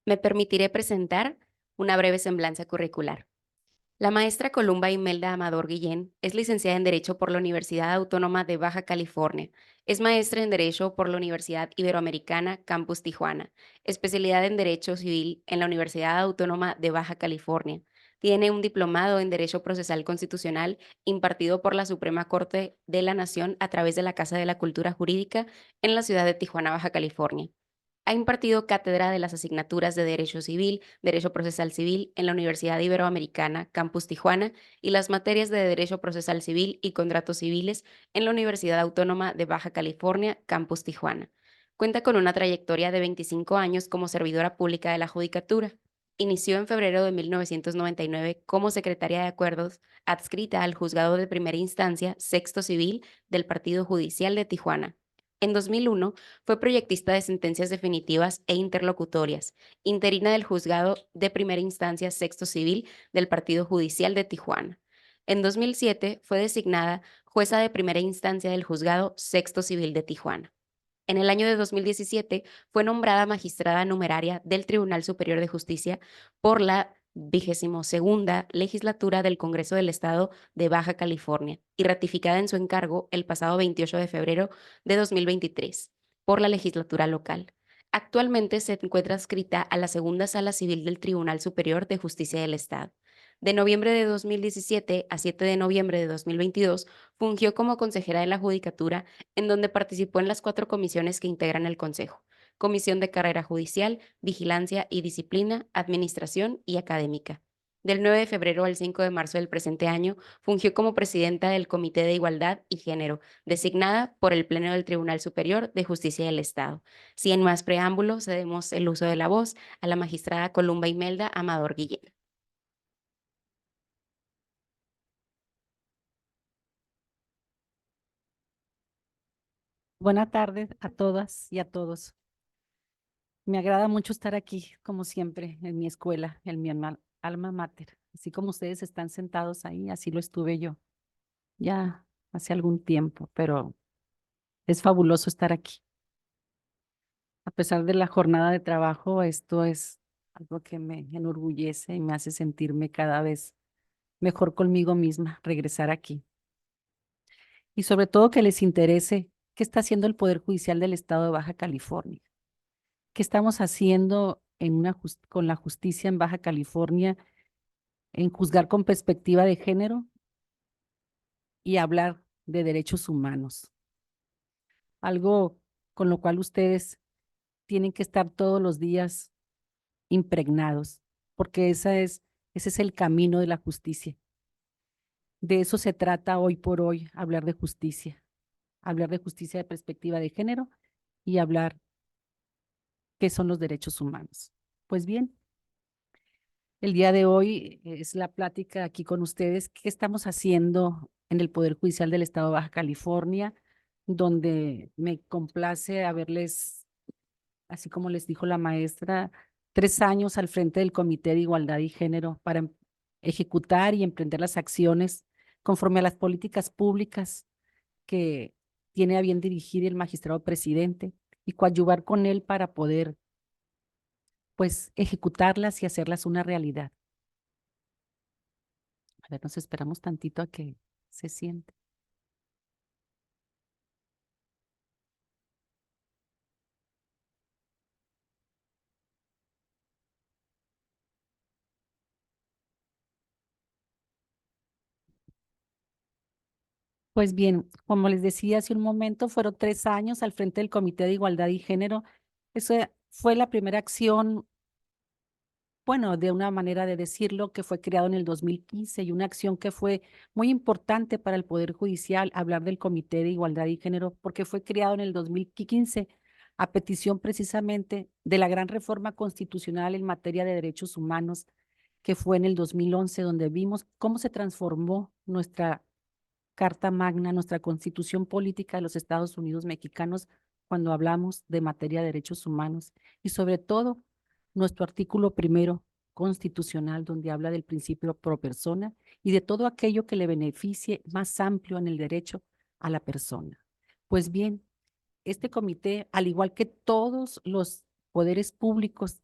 Me permitiré presentar una breve semblanza curricular. La maestra Columba Imelda Amador Guillén es licenciada en Derecho por la Universidad Autónoma de Baja California. Es maestra en Derecho por la Universidad Iberoamericana Campus Tijuana. Especialidad en Derecho Civil en la Universidad Autónoma de Baja California. Tiene un diplomado en Derecho Procesal Constitucional impartido por la Suprema Corte de la Nación a través de la Casa de la Cultura Jurídica en la ciudad de Tijuana, Baja California. Ha impartido cátedra de las asignaturas de Derecho Civil, Derecho Procesal Civil en la Universidad Iberoamericana, Campus Tijuana, y las materias de Derecho Procesal Civil y Contratos Civiles en la Universidad Autónoma de Baja California, Campus Tijuana. Cuenta con una trayectoria de 25 años como servidora pública de la Judicatura. Inició en febrero de 1999 como secretaria de acuerdos adscrita al Juzgado de Primera Instancia, Sexto Civil del Partido Judicial de Tijuana. En 2001 fue proyectista de sentencias definitivas e interlocutorias, interina del Juzgado de Primera Instancia Sexto Civil del Partido Judicial de Tijuana. En 2007 fue designada jueza de primera instancia del Juzgado Sexto Civil de Tijuana. En el año de 2017 fue nombrada magistrada numeraria del Tribunal Superior de Justicia por la 22ª legislatura del Congreso del Estado de Baja California y ratificada en su encargo el pasado 28 de febrero de 2023 por la legislatura local. Actualmente se encuentra adscrita a la Segunda Sala Civil del Tribunal Superior de Justicia del Estado. De noviembre de 2017 a 7 de noviembre de 2022 fungió como consejera de la Judicatura, en donde participó en las 4 comisiones que integran el Consejo: Comisión de Carrera Judicial, Vigilancia y Disciplina, Administración y Académica. Del 9 de febrero al 5 de marzo del presente año, fungió como presidenta del Comité de Igualdad y Género, designada por el Pleno del Tribunal Superior de Justicia del Estado. Sin más preámbulos, cedemos el uso de la voz a la magistrada Columba Imelda Amador Guillén. Buenas tardes a todas y a todos. Me agrada mucho estar aquí, como siempre, en mi escuela, en mi alma mater. Así como ustedes están sentados ahí, así lo estuve yo, ya hace algún tiempo, pero es fabuloso estar aquí. A pesar de la jornada de trabajo, esto es algo que me enorgullece y me hace sentirme cada vez mejor conmigo misma, regresar aquí. Y sobre todo que les interese qué está haciendo el Poder Judicial del Estado de Baja California. ¿Qué estamos haciendo con la justicia en Baja California en juzgar con perspectiva de género y hablar de derechos humanos? Algo con lo cual ustedes tienen que estar todos los días impregnados, porque ese es el camino de la justicia. De eso se trata hoy por hoy, hablar de justicia de perspectiva de género y hablar qué son los derechos humanos. Pues bien, el día de hoy es la plática aquí con ustedes. ¿Qué estamos haciendo en el Poder Judicial del Estado de Baja California? Donde me complace haberles, así como les dijo la maestra, 3 años al frente del Comité de Igualdad y Género para ejecutar y emprender las acciones conforme a las políticas públicas que tiene a bien dirigir el magistrado presidente y coadyuvar con él para poder, pues, ejecutarlas y hacerlas una realidad. A ver, nos esperamos tantito a que se siente. Pues bien, como les decía hace un momento, fueron 3 años al frente del Comité de Igualdad y Género. Esa fue la primera acción, bueno, de una manera de decirlo, que fue creado en el 2015 y una acción que fue muy importante para el Poder Judicial, hablar del Comité de Igualdad y Género, porque fue creado en el 2015 a petición precisamente de la gran reforma constitucional en materia de derechos humanos, que fue en el 2011, donde vimos cómo se transformó nuestra Carta Magna, nuestra Constitución Política de los Estados Unidos Mexicanos, cuando hablamos de materia de derechos humanos, y sobre todo nuestro artículo primero constitucional, donde habla del principio pro persona y de todo aquello que le beneficie más amplio en el derecho a la persona. Pues bien, este comité, al igual que todos los poderes públicos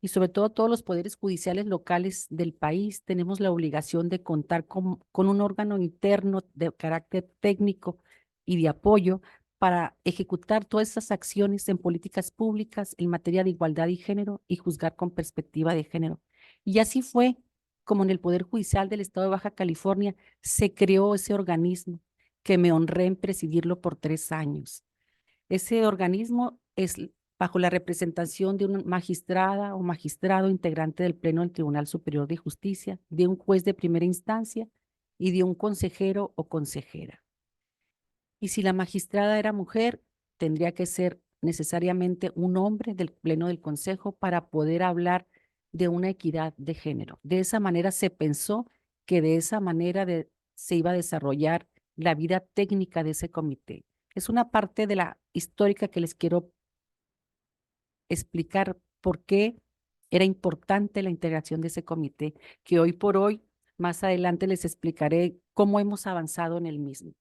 y sobre todo todos los poderes judiciales locales del país tenemos la obligación de contar con un órgano interno de carácter técnico y de apoyo para ejecutar todas esas acciones en políticas públicas en materia de igualdad y género y juzgar con perspectiva de género. Y así fue como en el Poder Judicial del Estado de Baja California se creó ese organismo que me honré en presidirlo por 3 años. Ese organismo es bajo la representación de una magistrada o magistrado integrante del Pleno del Tribunal Superior de Justicia, de un juez de primera instancia y de un consejero o consejera. Y si la magistrada era mujer, tendría que ser necesariamente un hombre del Pleno del Consejo para poder hablar de una equidad de género. De esa manera se pensó que de esa manera se iba a desarrollar la vida técnica de ese comité. Es una parte de la histórica que les quiero explicar por qué era importante la integración de ese comité, que hoy por hoy, más adelante les explicaré cómo hemos avanzado en el mismo.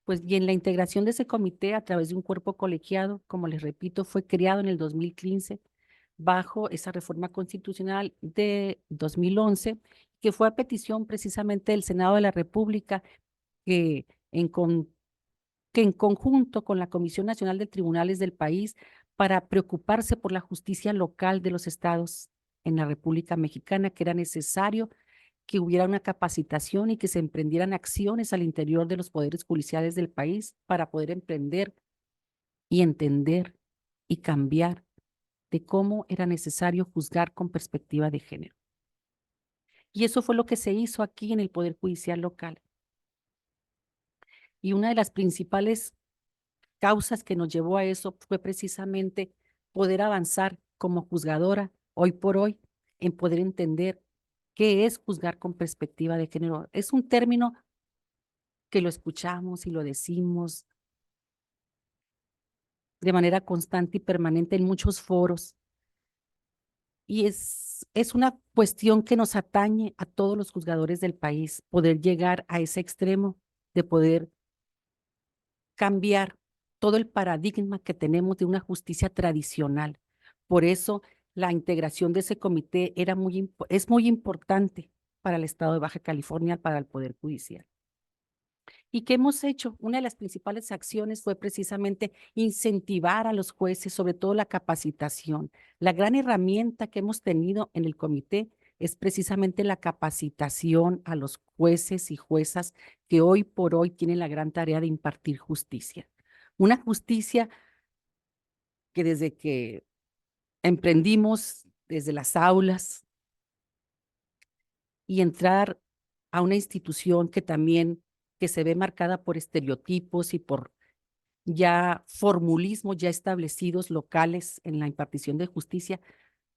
Pues bien, la integración de ese comité a través de un cuerpo colegiado, como les repito, fue creado en el 2015 bajo esa reforma constitucional de 2011, que fue a petición precisamente del Senado de la República, que en, con, que en conjunto con la Comisión Nacional de Tribunales del país, para preocuparse por la justicia local de los estados en la República Mexicana, que era necesario que hubiera una capacitación y que se emprendieran acciones al interior de los poderes judiciales del país para poder emprender y entender y cambiar de cómo era necesario juzgar con perspectiva de género. Y eso fue lo que se hizo aquí en el Poder Judicial local. Y una de las principales causas que nos llevó a eso fue precisamente poder avanzar como juzgadora hoy por hoy en poder entender qué es juzgar con perspectiva de género. Es un término que lo escuchamos y lo decimos de manera constante y permanente en muchos foros. Y es una cuestión que nos atañe a todos los juzgadores del país, poder llegar a ese extremo de poder cambiar todo el paradigma que tenemos de una justicia tradicional. Por eso la integración de ese comité es muy importante para el Estado de Baja California, para el Poder Judicial. ¿Y qué hemos hecho? Una de las principales acciones fue precisamente incentivar a los jueces, sobre todo la capacitación. La gran herramienta que hemos tenido en el comité es precisamente la capacitación a los jueces y juezas que hoy por hoy tienen la gran tarea de impartir justicia. Una justicia que desde que emprendimos desde las aulas y entrar a una institución que se ve marcada por estereotipos y por ya formulismos ya establecidos locales en la impartición de justicia,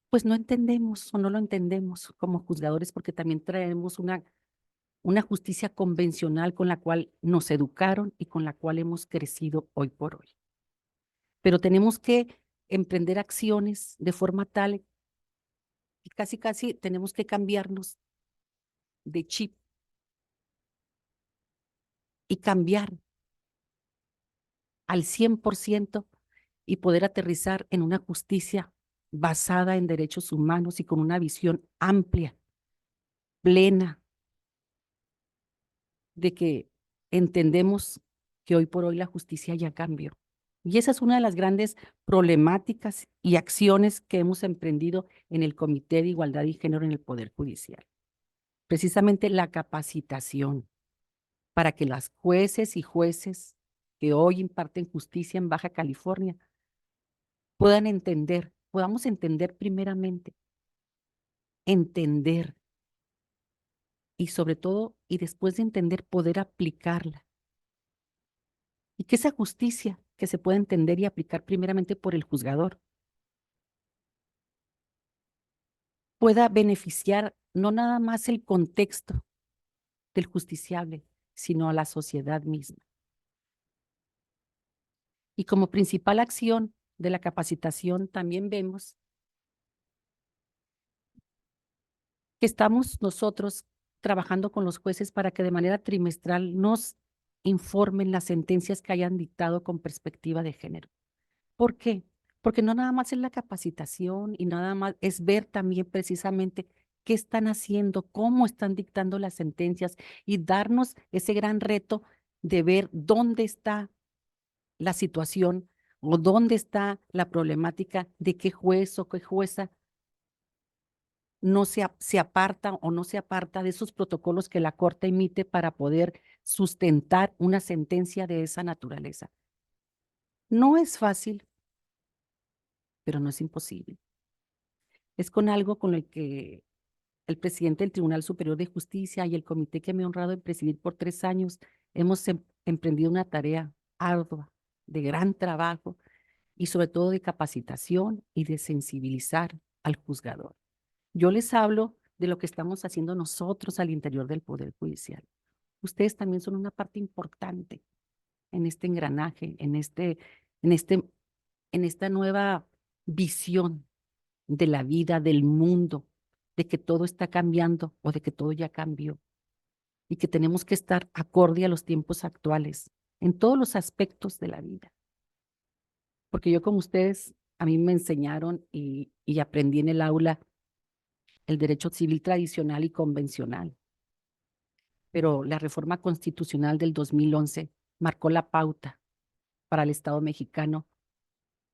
pues no entendemos o no lo entendemos como juzgadores porque también traemos una justicia convencional con la cual nos educaron y con la cual hemos crecido hoy por hoy. Pero tenemos que emprender acciones de forma tal que casi tenemos que cambiarnos de chip y cambiar al 100% y poder aterrizar en una justicia basada en derechos humanos y con una visión amplia, plena, de que entendemos que hoy por hoy la justicia ya cambió. Y esa es una de las grandes problemáticas y acciones que hemos emprendido en el Comité de Igualdad y Género en el Poder Judicial. Precisamente la capacitación para que las jueces y jueces que hoy imparten justicia en Baja California podamos entender primeramente, entender y sobre todo, y después de entender, poder aplicarla. Y que esa justicia que se pueda entender y aplicar primeramente por el juzgador pueda beneficiar no nada más el contexto del justiciable, sino a la sociedad misma. Y como principal acción de la capacitación también vemos que estamos nosotros trabajando con los jueces para que de manera trimestral nos informen las sentencias que hayan dictado con perspectiva de género. ¿Por qué? porque no nada más es la capacitación y nada más es ver también precisamente qué están haciendo, cómo están dictando las sentencias y darnos ese gran reto de ver dónde está la situación o dónde está la problemática de qué juez o qué jueza no se aparta o no se aparta de esos protocolos que la Corte emite para poder sustentar una sentencia de esa naturaleza. No es fácil, pero no es imposible. Es con algo con el que el presidente del Tribunal Superior de Justicia y el comité que me he honrado en presidir por 3 años hemos emprendido una tarea ardua, de gran trabajo y sobre todo de capacitación y de sensibilizar al juzgador. Yo les hablo de lo que estamos haciendo nosotros al interior del Poder Judicial. Ustedes también son una parte importante en este engranaje, en este, en esta nueva visión de la vida, del mundo, de que todo está cambiando o de que todo ya cambió y que tenemos que estar acorde a los tiempos actuales en todos los aspectos de la vida. Porque yo como ustedes, a mí me enseñaron y aprendí en el aula el derecho civil tradicional y convencional, pero la reforma constitucional del 2011 marcó la pauta para el Estado mexicano,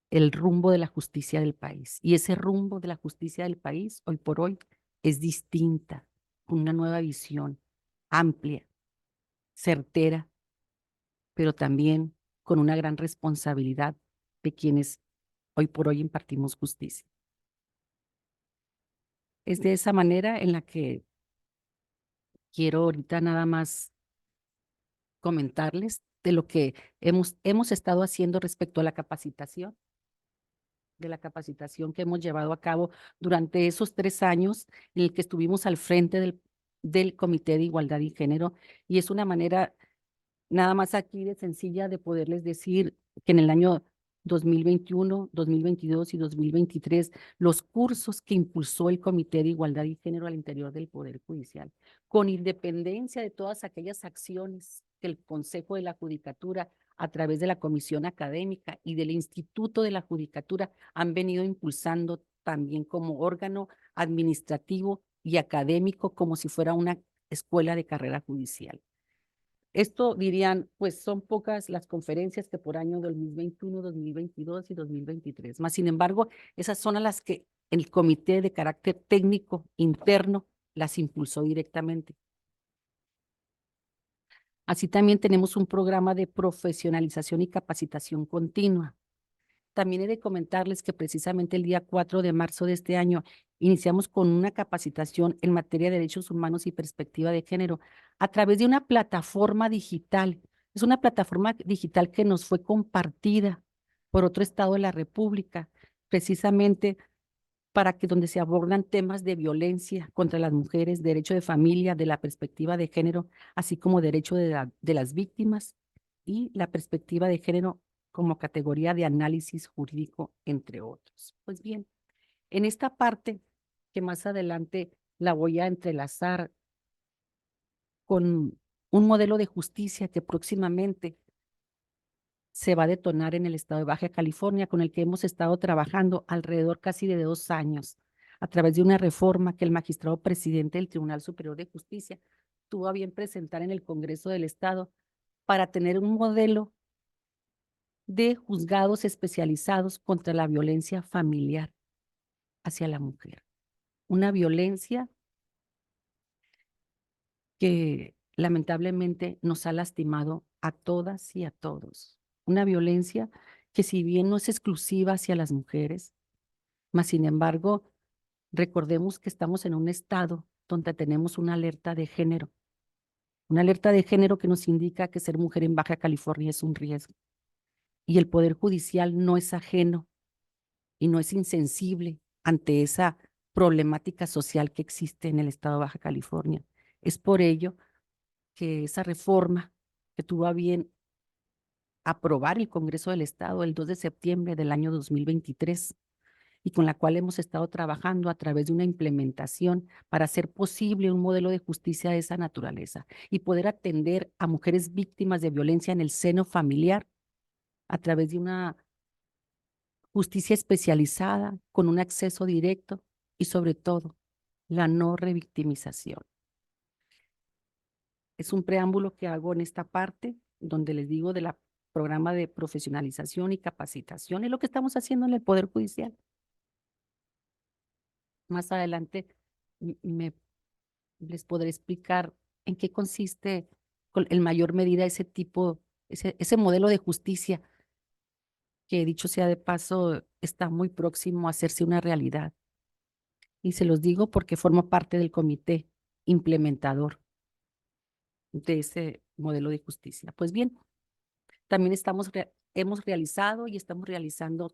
el rumbo de la justicia del país. Y ese rumbo de la justicia del país, hoy por hoy, es distinta, con una nueva visión amplia, certera, pero también con una gran responsabilidad de quienes hoy por hoy impartimos justicia. Es de esa manera en la que quiero ahorita nada más comentarles de lo que hemos estado haciendo respecto a la capacitación, de la capacitación que hemos llevado a cabo durante esos 3 años en el que estuvimos al frente del Comité de Igualdad y Género. Y es una manera nada más aquí de sencilla de poderles decir que en el año 2021, 2022 y 2023, los cursos que impulsó el Comité de Igualdad y Género al interior del Poder Judicial, con independencia de todas aquellas acciones que el Consejo de la Judicatura, a través de la Comisión Académica y del Instituto de la Judicatura, han venido impulsando también como órgano administrativo y académico, como si fuera una escuela de carrera judicial. Esto dirían, pues son pocas las conferencias que por año 2021, 2022 y 2023. Más sin embargo, esas son a las que el comité de carácter técnico interno las impulsó directamente. Así también tenemos un programa de profesionalización y capacitación continua. También he de comentarles que precisamente el día 4 de marzo de este año iniciamos con una capacitación en materia de derechos humanos y perspectiva de género a través de una plataforma digital. Es una plataforma digital que nos fue compartida por otro estado de la República, precisamente para que donde se abordan temas de violencia contra las mujeres, derecho de familia, de la perspectiva de género, así como derecho de las víctimas y la perspectiva de género como categoría de análisis jurídico, entre otros. Pues bien, en esta parte que más adelante la voy a entrelazar con un modelo de justicia que próximamente se va a detonar en el estado de Baja California, con el que hemos estado trabajando alrededor casi de 2 años, a través de una reforma que el magistrado presidente del Tribunal Superior de Justicia tuvo a bien presentar en el Congreso del Estado para tener un modelo de juzgados especializados contra la violencia familiar hacia la mujer. Una violencia que lamentablemente nos ha lastimado a todas y a todos. Una violencia que si bien no es exclusiva hacia las mujeres, mas sin embargo, recordemos que estamos en un estado donde tenemos una alerta de género que nos indica que ser mujer en Baja California es un riesgo. Y el Poder Judicial no es ajeno y no es insensible ante esa problemática social que existe en el estado de Baja California. Es por ello que esa reforma que tuvo a bien aprobar el Congreso del Estado el 2 de septiembre del año 2023 y con la cual hemos estado trabajando a través de una implementación para hacer posible un modelo de justicia de esa naturaleza y poder atender a mujeres víctimas de violencia en el seno familiar a través de una justicia especializada con un acceso directo y sobre todo la no revictimización. Es un preámbulo que hago en esta parte donde les digo de la programa de profesionalización y capacitación y lo que estamos haciendo en el Poder Judicial. Más adelante les podré explicar en qué consiste en mayor medida ese tipo, ese modelo de justicia que, dicho sea de paso, está muy próximo a hacerse una realidad. Y se los digo porque formo parte del comité implementador de ese modelo de justicia. Pues bien, también hemos realizado y estamos realizando,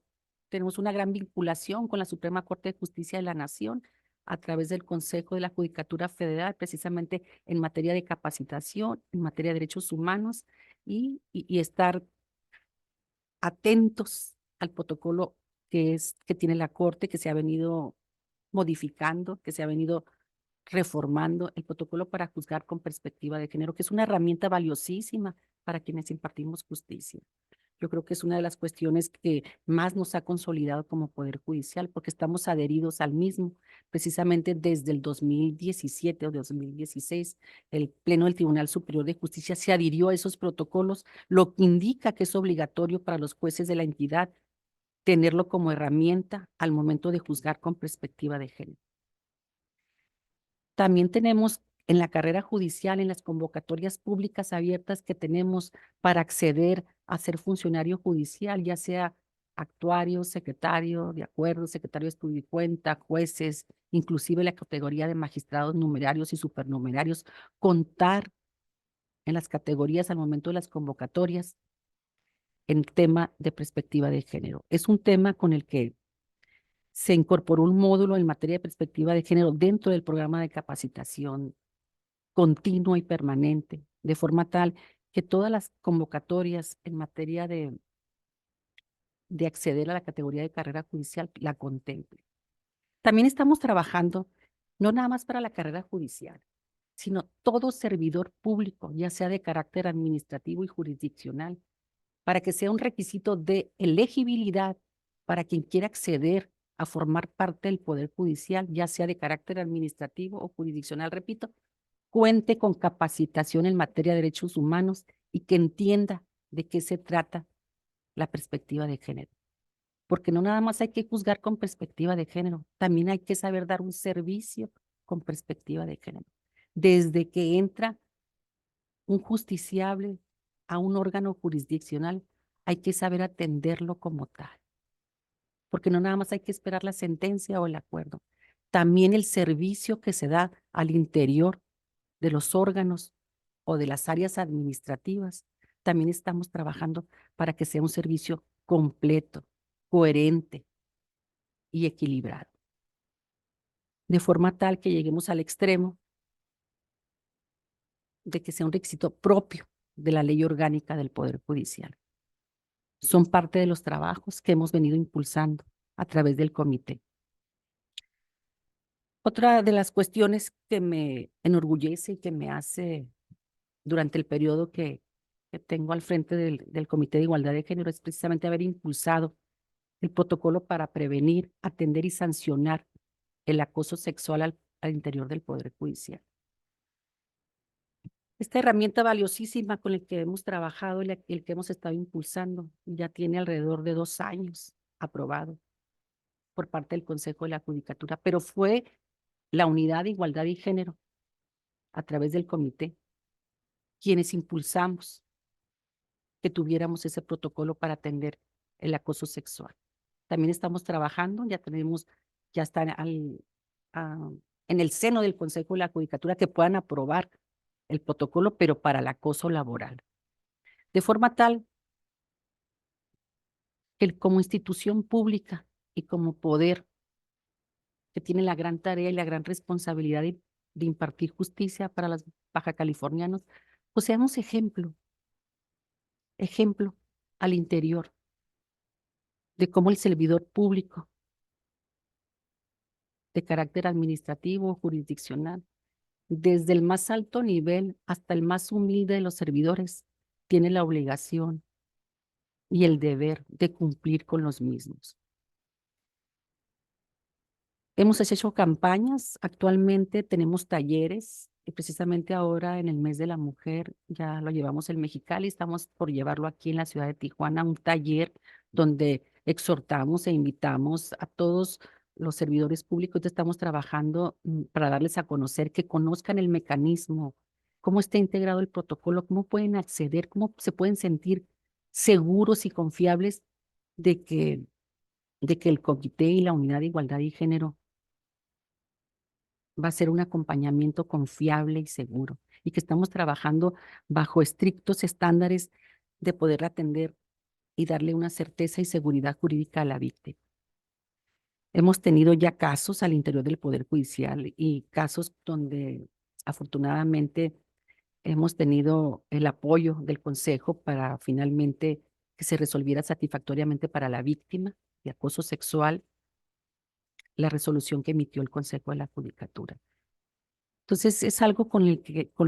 tenemos una gran vinculación con la Suprema Corte de Justicia de la Nación a través del Consejo de la Judicatura Federal, precisamente en materia de capacitación, en materia de derechos humanos y estar atentos al protocolo que tiene la Corte, que se ha venido modificando, que se ha venido reformando el protocolo para juzgar con perspectiva de género, que es una herramienta valiosísima para quienes impartimos justicia. Yo creo que es una de las cuestiones que más nos ha consolidado como Poder Judicial, porque estamos adheridos al mismo. Precisamente desde el 2017 o 2016, el Pleno del Tribunal Superior de Justicia se adhirió a esos protocolos, lo que indica que es obligatorio para los jueces de la entidad tenerlo como herramienta al momento de juzgar con perspectiva de género. También tenemos en la carrera judicial, en las convocatorias públicas abiertas que tenemos para acceder a ser funcionario judicial, ya sea actuario, secretario de acuerdo, secretario de estudio y cuenta, jueces, inclusive la categoría de magistrados numerarios y supernumerarios, contar en las categorías al momento de las convocatorias en tema de perspectiva de género. Es un tema con el que se incorporó un módulo en materia de perspectiva de género dentro del programa de capacitación continua y permanente, de forma tal que todas las convocatorias en materia de acceder a la categoría de carrera judicial la contemplen. También estamos trabajando no nada más para la carrera judicial, sino todo servidor público, ya sea de carácter administrativo y jurisdiccional, para que sea un requisito de elegibilidad para quien quiera acceder a formar parte del Poder Judicial, ya sea de carácter administrativo o jurisdiccional, repito, cuente con capacitación en materia de derechos humanos y que entienda de qué se trata la perspectiva de género. Porque no nada más hay que juzgar con perspectiva de género, también hay que saber dar un servicio con perspectiva de género. Desde que entra un justiciable a un órgano jurisdiccional, hay que saber atenderlo como tal. Porque no nada más hay que esperar la sentencia o el acuerdo, también el servicio que se da al interior de los órganos o de las áreas administrativas, también estamos trabajando para que sea un servicio completo, coherente y equilibrado, de forma tal que lleguemos al extremo de que sea un requisito propio de la ley orgánica del Poder Judicial. Son parte de los trabajos que hemos venido impulsando a través del comité. Otra de las cuestiones que me enorgullece y que me hace durante el periodo que tengo al frente del Comité de Igualdad de Género es precisamente haber impulsado el protocolo para prevenir, atender y sancionar el acoso sexual al interior del Poder Judicial. Esta herramienta valiosísima con la que hemos trabajado y el que hemos estado impulsando ya tiene alrededor de 2 años aprobado por parte del Consejo de la Judicatura, pero fue la Unidad de Igualdad y Género a través del comité quienes impulsamos que tuviéramos ese protocolo para atender el acoso sexual. También estamos trabajando, ya están en el seno del Consejo de la Judicatura que puedan aprobar el protocolo, pero para el acoso laboral. De forma tal que como institución pública y como poder que tiene la gran tarea y la gran responsabilidad de impartir justicia para los baja californianos, pues seamos ejemplo al interior de cómo el servidor público de carácter administrativo o jurisdiccional, desde el más alto nivel hasta el más humilde de los servidores, tiene la obligación y el deber de cumplir con los mismos. Hemos hecho campañas, actualmente tenemos talleres, y precisamente ahora en el mes de la mujer ya lo llevamos en Mexicali, estamos por llevarlo aquí en la ciudad de Tijuana, un taller donde exhortamos e invitamos a todos los servidores públicos. Estamos trabajando para darles a conocer, que conozcan el mecanismo, cómo está integrado el protocolo, cómo pueden acceder, cómo se pueden sentir seguros y confiables de que el comité y la unidad de igualdad y género va a ser un acompañamiento confiable y seguro, y que estamos trabajando bajo estrictos estándares de poder atender y darle una certeza y seguridad jurídica a la víctima. Hemos tenido ya casos al interior del Poder Judicial y casos donde afortunadamente hemos tenido el apoyo del Consejo para finalmente que se resolviera satisfactoriamente para la víctima de acoso sexual la resolución que emitió el Consejo de la Judicatura. Entonces, es algo con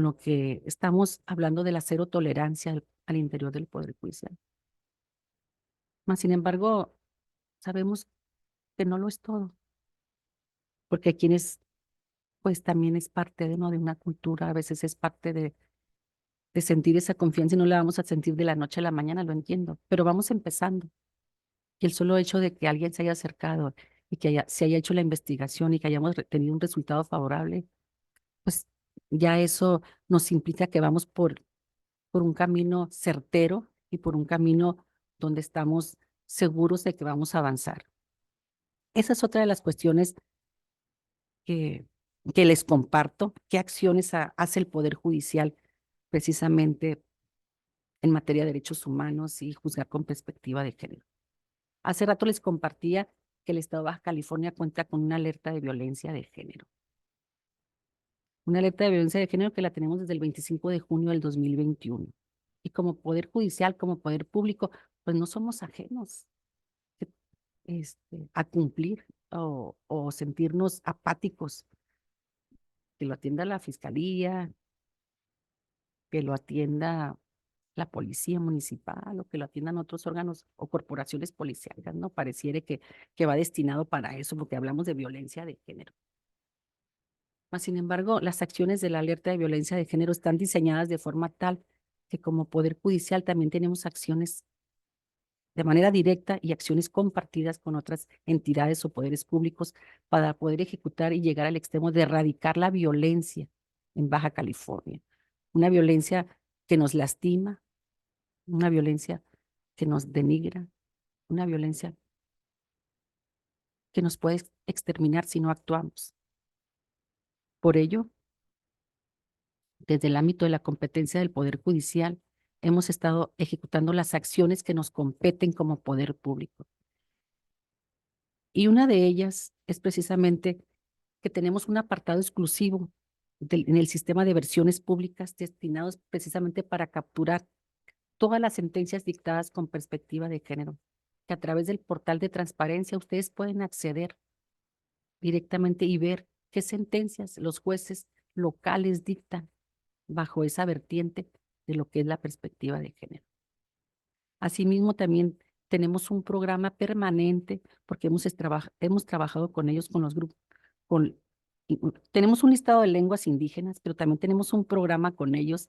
lo que estamos hablando de la cero tolerancia al interior del Poder Judicial. Mas, sin embargo, sabemos que no lo es todo, porque quienes, pues también es parte de, ¿no? de una cultura, a veces es parte de sentir esa confianza y no la vamos a sentir de la noche a la mañana, lo entiendo, pero vamos empezando. Y el solo hecho de que alguien se haya acercado y que se haya hecho la investigación y que hayamos tenido un resultado favorable, pues ya eso nos implica que vamos por un camino certero y por un camino donde estamos seguros de que vamos a avanzar. Esa es otra de las cuestiones que, que les comparto. ¿Qué acciones hace el Poder Judicial precisamente en materia de derechos humanos y juzgar con perspectiva de género? Hace rato les compartía que el Estado de Baja California cuenta con una alerta de violencia de género. Una alerta de violencia de género que la tenemos desde el 25 de junio del 2021. Y como Poder Judicial, como Poder Público, pues no somos ajenos a cumplir o sentirnos apáticos, que lo atienda la Fiscalía, que lo atienda la Policía Municipal o que lo atiendan otros órganos o corporaciones policiales, ¿no? Pareciera que va destinado para eso, porque hablamos de violencia de género. Mas, sin embargo, las acciones de la alerta de violencia de género están diseñadas de forma tal que como Poder Judicial también tenemos acciones de manera directa y acciones compartidas con otras entidades o poderes públicos para poder ejecutar y llegar al extremo de erradicar la violencia en Baja California. Una violencia que nos lastima, una violencia que nos denigra, una violencia que nos puede exterminar si no actuamos. Por ello, desde el ámbito de la competencia del Poder Judicial, hemos estado ejecutando las acciones que nos competen como poder público. Y una de ellas es precisamente que tenemos un apartado exclusivo en el sistema de versiones públicas destinados precisamente para capturar todas las sentencias dictadas con perspectiva de género, que a través del portal de transparencia ustedes pueden acceder directamente y ver qué sentencias los jueces locales dictan bajo esa vertiente de lo que es la perspectiva de género. Asimismo, también tenemos un programa permanente porque hemos trabajado con ellos, con los grupos, tenemos un listado de lenguas indígenas, pero también tenemos un programa con ellos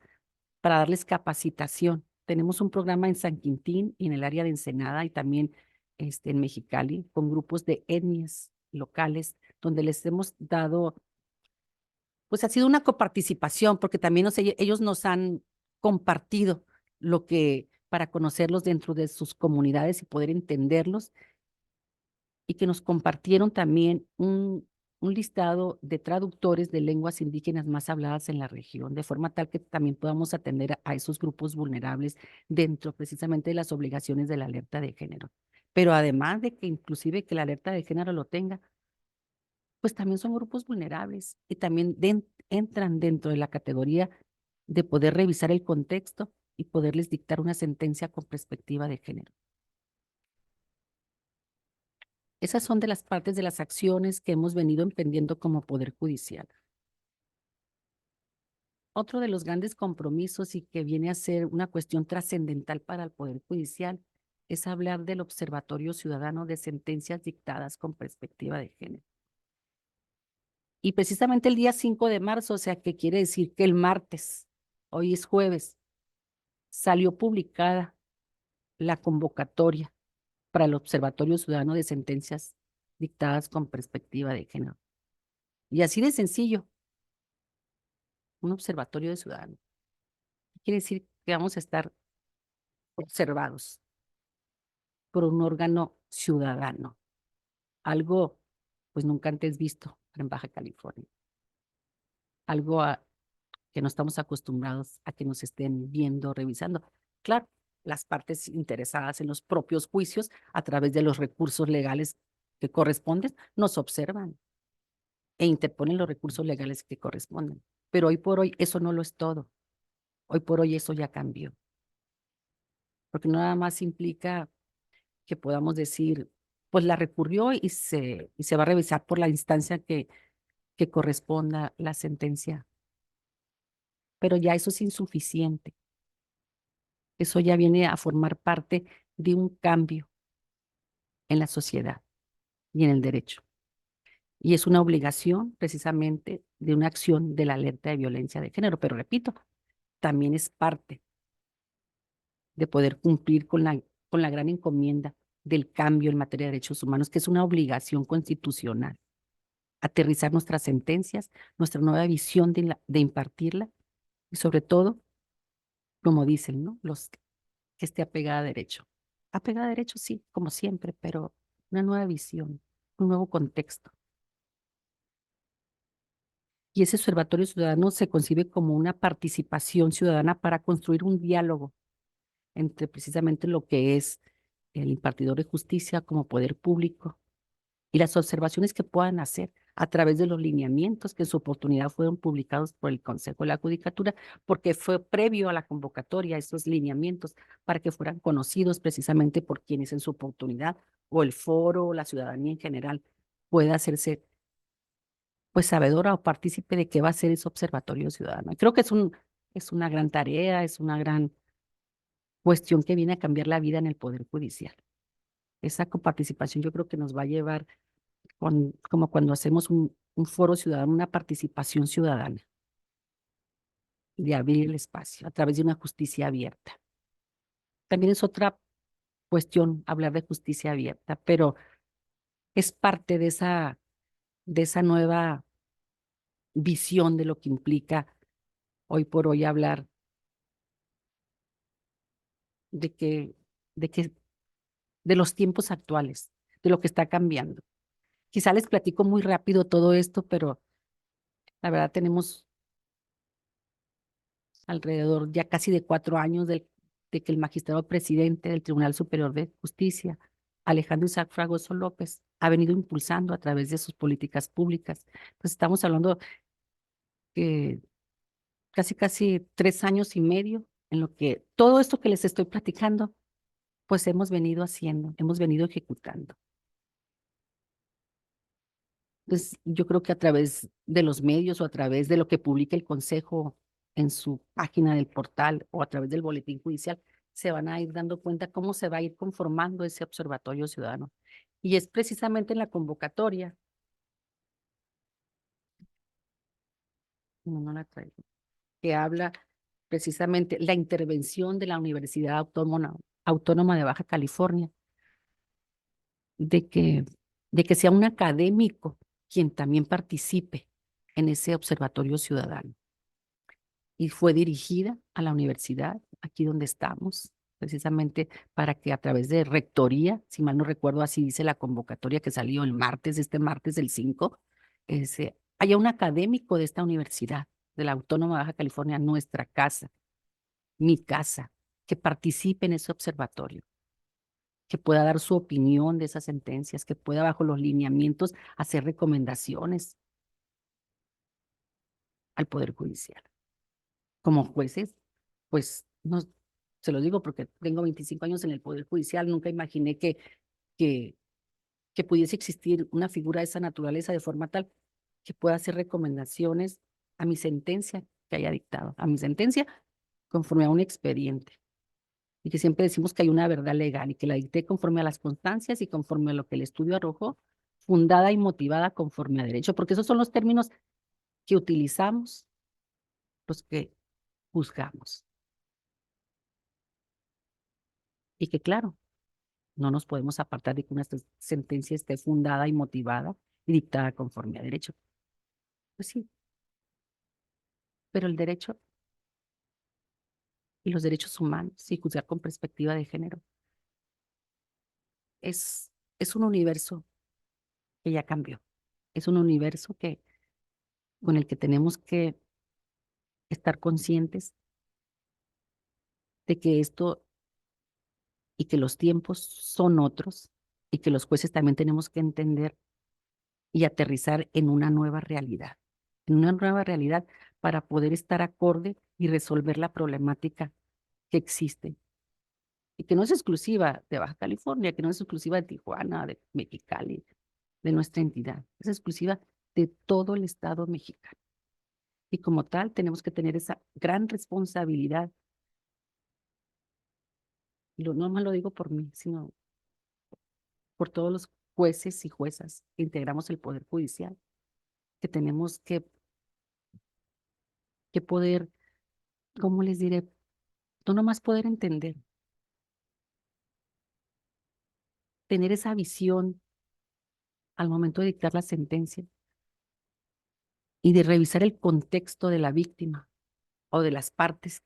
para darles capacitación. Tenemos un programa en San Quintín y en el área de Ensenada y también en Mexicali con grupos de etnias locales, donde les hemos dado, pues ha sido una coparticipación, porque también ellos nos han compartido lo que para conocerlos dentro de sus comunidades y poder entenderlos, y que nos compartieron también un listado de traductores de lenguas indígenas más habladas en la región, de forma tal que también podamos atender a esos grupos vulnerables dentro precisamente de las obligaciones de la alerta de género. Pero además de que inclusive que la alerta de género lo tenga, pues también son grupos vulnerables y también entran dentro de la categoría de poder revisar el contexto y poderles dictar una sentencia con perspectiva de género. Esas son de las partes de las acciones que hemos venido emprendiendo como Poder Judicial. Otro de los grandes compromisos y que viene a ser una cuestión trascendental para el Poder Judicial es hablar del Observatorio Ciudadano de Sentencias Dictadas con Perspectiva de Género. Y precisamente el día 5 de marzo, o sea, que quiere decir que el martes, hoy es jueves, salió publicada la convocatoria para el Observatorio Ciudadano de Sentencias dictadas con perspectiva de género. Y así de sencillo, un observatorio de ciudadanos. Quiere decir que vamos a estar observados por un órgano ciudadano, algo pues nunca antes visto en Baja California, algo que no estamos acostumbrados a que nos estén viendo, revisando. Claro, las partes interesadas en los propios juicios a través de los recursos legales que corresponden nos observan e interponen los recursos legales que corresponden. Pero hoy por hoy eso no lo es todo. Hoy por hoy eso ya cambió. Porque no nada más implica que podamos decir, pues la recurrió y se va a revisar por la instancia que corresponda la sentencia. Pero ya eso es insuficiente. Eso ya viene a formar parte de un cambio en la sociedad y en el derecho. Y es una obligación precisamente de una acción de la alerta de violencia de género. Pero repito, también es parte de poder cumplir con la gran encomienda del cambio en materia de derechos humanos, que es una obligación constitucional. Aterrizar nuestras sentencias, nuestra nueva visión de impartirla y sobre todo, como dicen, ¿no? Que esté apegada a derecho. Apegada a derecho, sí, como siempre, pero una nueva visión, un nuevo contexto. Y ese observatorio ciudadano se concibe como una participación ciudadana para construir un diálogo entre precisamente lo que es el impartidor de justicia como poder público y las observaciones que puedan hacer a través de los lineamientos que en su oportunidad fueron publicados por el Consejo de la Judicatura, porque fue previo a la convocatoria esos lineamientos para que fueran conocidos precisamente por quienes en su oportunidad o el foro o la ciudadanía en general pueda hacerse pues sabedora o partícipe de qué va a ser ese observatorio ciudadano. Creo que es una gran tarea, es una gran cuestión que viene a cambiar la vida en el Poder Judicial. Esa coparticipación yo creo que nos va a llevar como cuando hacemos un foro ciudadano, una participación ciudadana, de abrir el espacio a través de una justicia abierta. También es otra cuestión hablar de justicia abierta, pero es parte de esa nueva visión de lo que implica hoy por hoy hablar de que, de que, de los tiempos actuales, de lo que está cambiando. Quizá les platico muy rápido todo esto, pero la verdad tenemos alrededor ya casi de 4 años de que el magistrado presidente del Tribunal Superior de Justicia, Alejandro Isaac Fragoso López, ha venido impulsando a través de sus políticas públicas. Pues estamos hablando que casi 3 años y medio en lo que todo esto que les estoy platicando, pues hemos venido haciendo, hemos venido ejecutando. Entonces, yo creo que a través de los medios o a través de lo que publica el Consejo en su página del portal o a través del boletín judicial, se van a ir dando cuenta cómo se va a ir conformando ese observatorio ciudadano. Y es precisamente en la convocatoria, no la traigo, que habla precisamente la intervención de la Universidad Autónoma de Baja California, de que, de que sea un académico quien también participe en ese observatorio ciudadano. Y fue dirigida a la universidad, aquí donde estamos, precisamente para que a través de rectoría, si mal no recuerdo, así dice la convocatoria que salió el martes, este martes del 5, haya un académico de esta universidad, de la Autónoma de Baja California, nuestra casa, mi casa, que participe en ese observatorio, que pueda dar su opinión de esas sentencias, que pueda bajo los lineamientos hacer recomendaciones al Poder Judicial. Como jueces, pues no, se lo digo porque tengo 25 años en el Poder Judicial, nunca imaginé que, que pudiese existir una figura de esa naturaleza de forma tal que pueda hacer recomendaciones a mi sentencia que haya dictado, a mi sentencia conforme a un expediente. Y que siempre decimos que hay una verdad legal y que la dicté conforme a las constancias y conforme a lo que el estudio arrojó, fundada y motivada conforme a derecho, porque esos son los términos que utilizamos, los que juzgamos. Y que claro, no nos podemos apartar de que una sentencia esté fundada y motivada y dictada conforme a derecho. Pues sí, pero el derecho y los derechos humanos, y juzgar con perspectiva de género, es, es un universo que ya cambió. Es un universo con el que tenemos que estar conscientes de que esto y que los tiempos son otros y que los jueces también tenemos que entender y aterrizar en una nueva realidad para poder estar acorde y resolver la problemática que existe y que no es exclusiva de Baja California, que no es exclusiva de Tijuana, de Mexicali, de nuestra entidad, es exclusiva de todo el Estado mexicano. Y como tal, tenemos que tener esa gran responsabilidad. Y no más lo digo por mí, sino por todos los jueces y juezas que integramos el Poder Judicial, que tenemos que poder, ¿cómo les diré? No nomás poder entender, tener esa visión al momento de dictar la sentencia y de revisar el contexto de la víctima o de las partes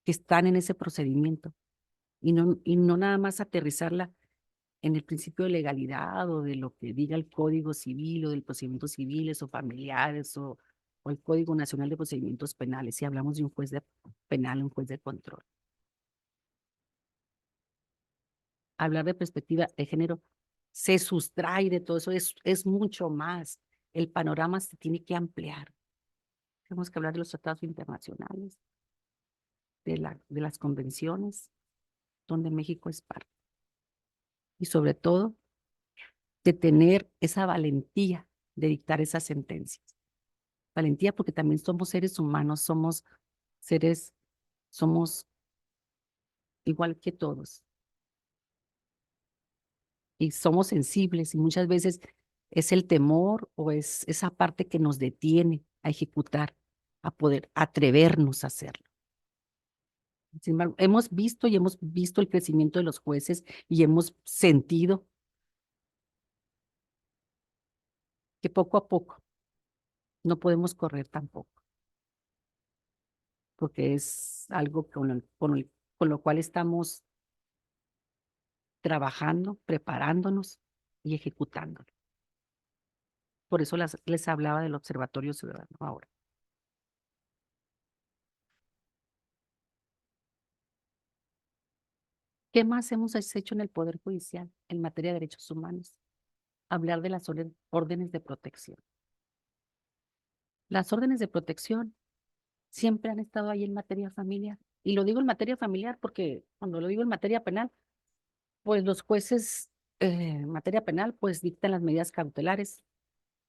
que están en ese procedimiento y no nada más aterrizarla en el principio de legalidad o de lo que diga el Código Civil o del procedimientos civiles o familiares o el Código Nacional de Procedimientos Penales, si hablamos de un juez de penal, un juez de control. Hablar de perspectiva de género se sustrae de todo eso, es mucho más. El panorama se tiene que ampliar. Tenemos que hablar de los tratados internacionales, de las convenciones donde México es parte. Y sobre todo, de tener esa valentía de dictar esas sentencias. Valentía porque también somos seres humanos, seres, somos igual que todos. Y somos sensibles y muchas veces es el temor o es esa parte que nos detiene a ejecutar, a poder atrevernos a hacerlo. Sin embargo, hemos visto el crecimiento de los jueces y hemos sentido que poco a poco no podemos correr tampoco, porque es algo con lo cual estamos trabajando, preparándonos y ejecutándolo. Por eso les hablaba del Observatorio Ciudadano ahora. ¿Qué más hemos hecho en el Poder Judicial en materia de derechos humanos? Hablar de las órdenes de protección. Las órdenes de protección siempre han estado ahí en materia familiar. Y lo digo en materia familiar porque cuando lo digo en materia penal, pues los jueces en materia penal pues dictan las medidas cautelares.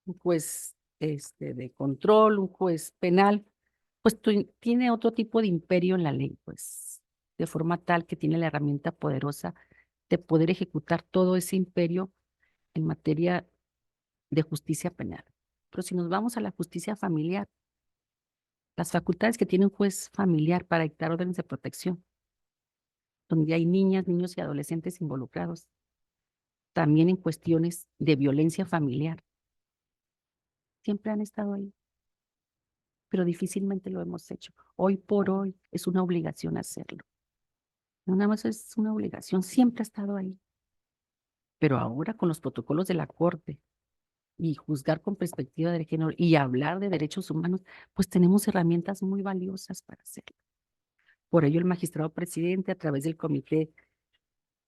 Un juez de control, un juez penal, pues tiene otro tipo de imperio en la ley, pues de forma tal que tiene la herramienta poderosa de poder ejecutar todo ese imperio en materia de justicia penal. Pero si nos vamos a la justicia familiar, las facultades que tiene un juez familiar para dictar órdenes de protección, donde hay niñas, niños y adolescentes involucrados, también en cuestiones de violencia familiar, siempre han estado ahí, pero difícilmente lo hemos hecho. Hoy por hoy es una obligación hacerlo. No nada más es una obligación, siempre ha estado ahí. Pero ahora con los protocolos de la Corte y juzgar con perspectiva de género y hablar de derechos humanos, pues tenemos herramientas muy valiosas para hacerlo. Por ello, el magistrado presidente, a través del comité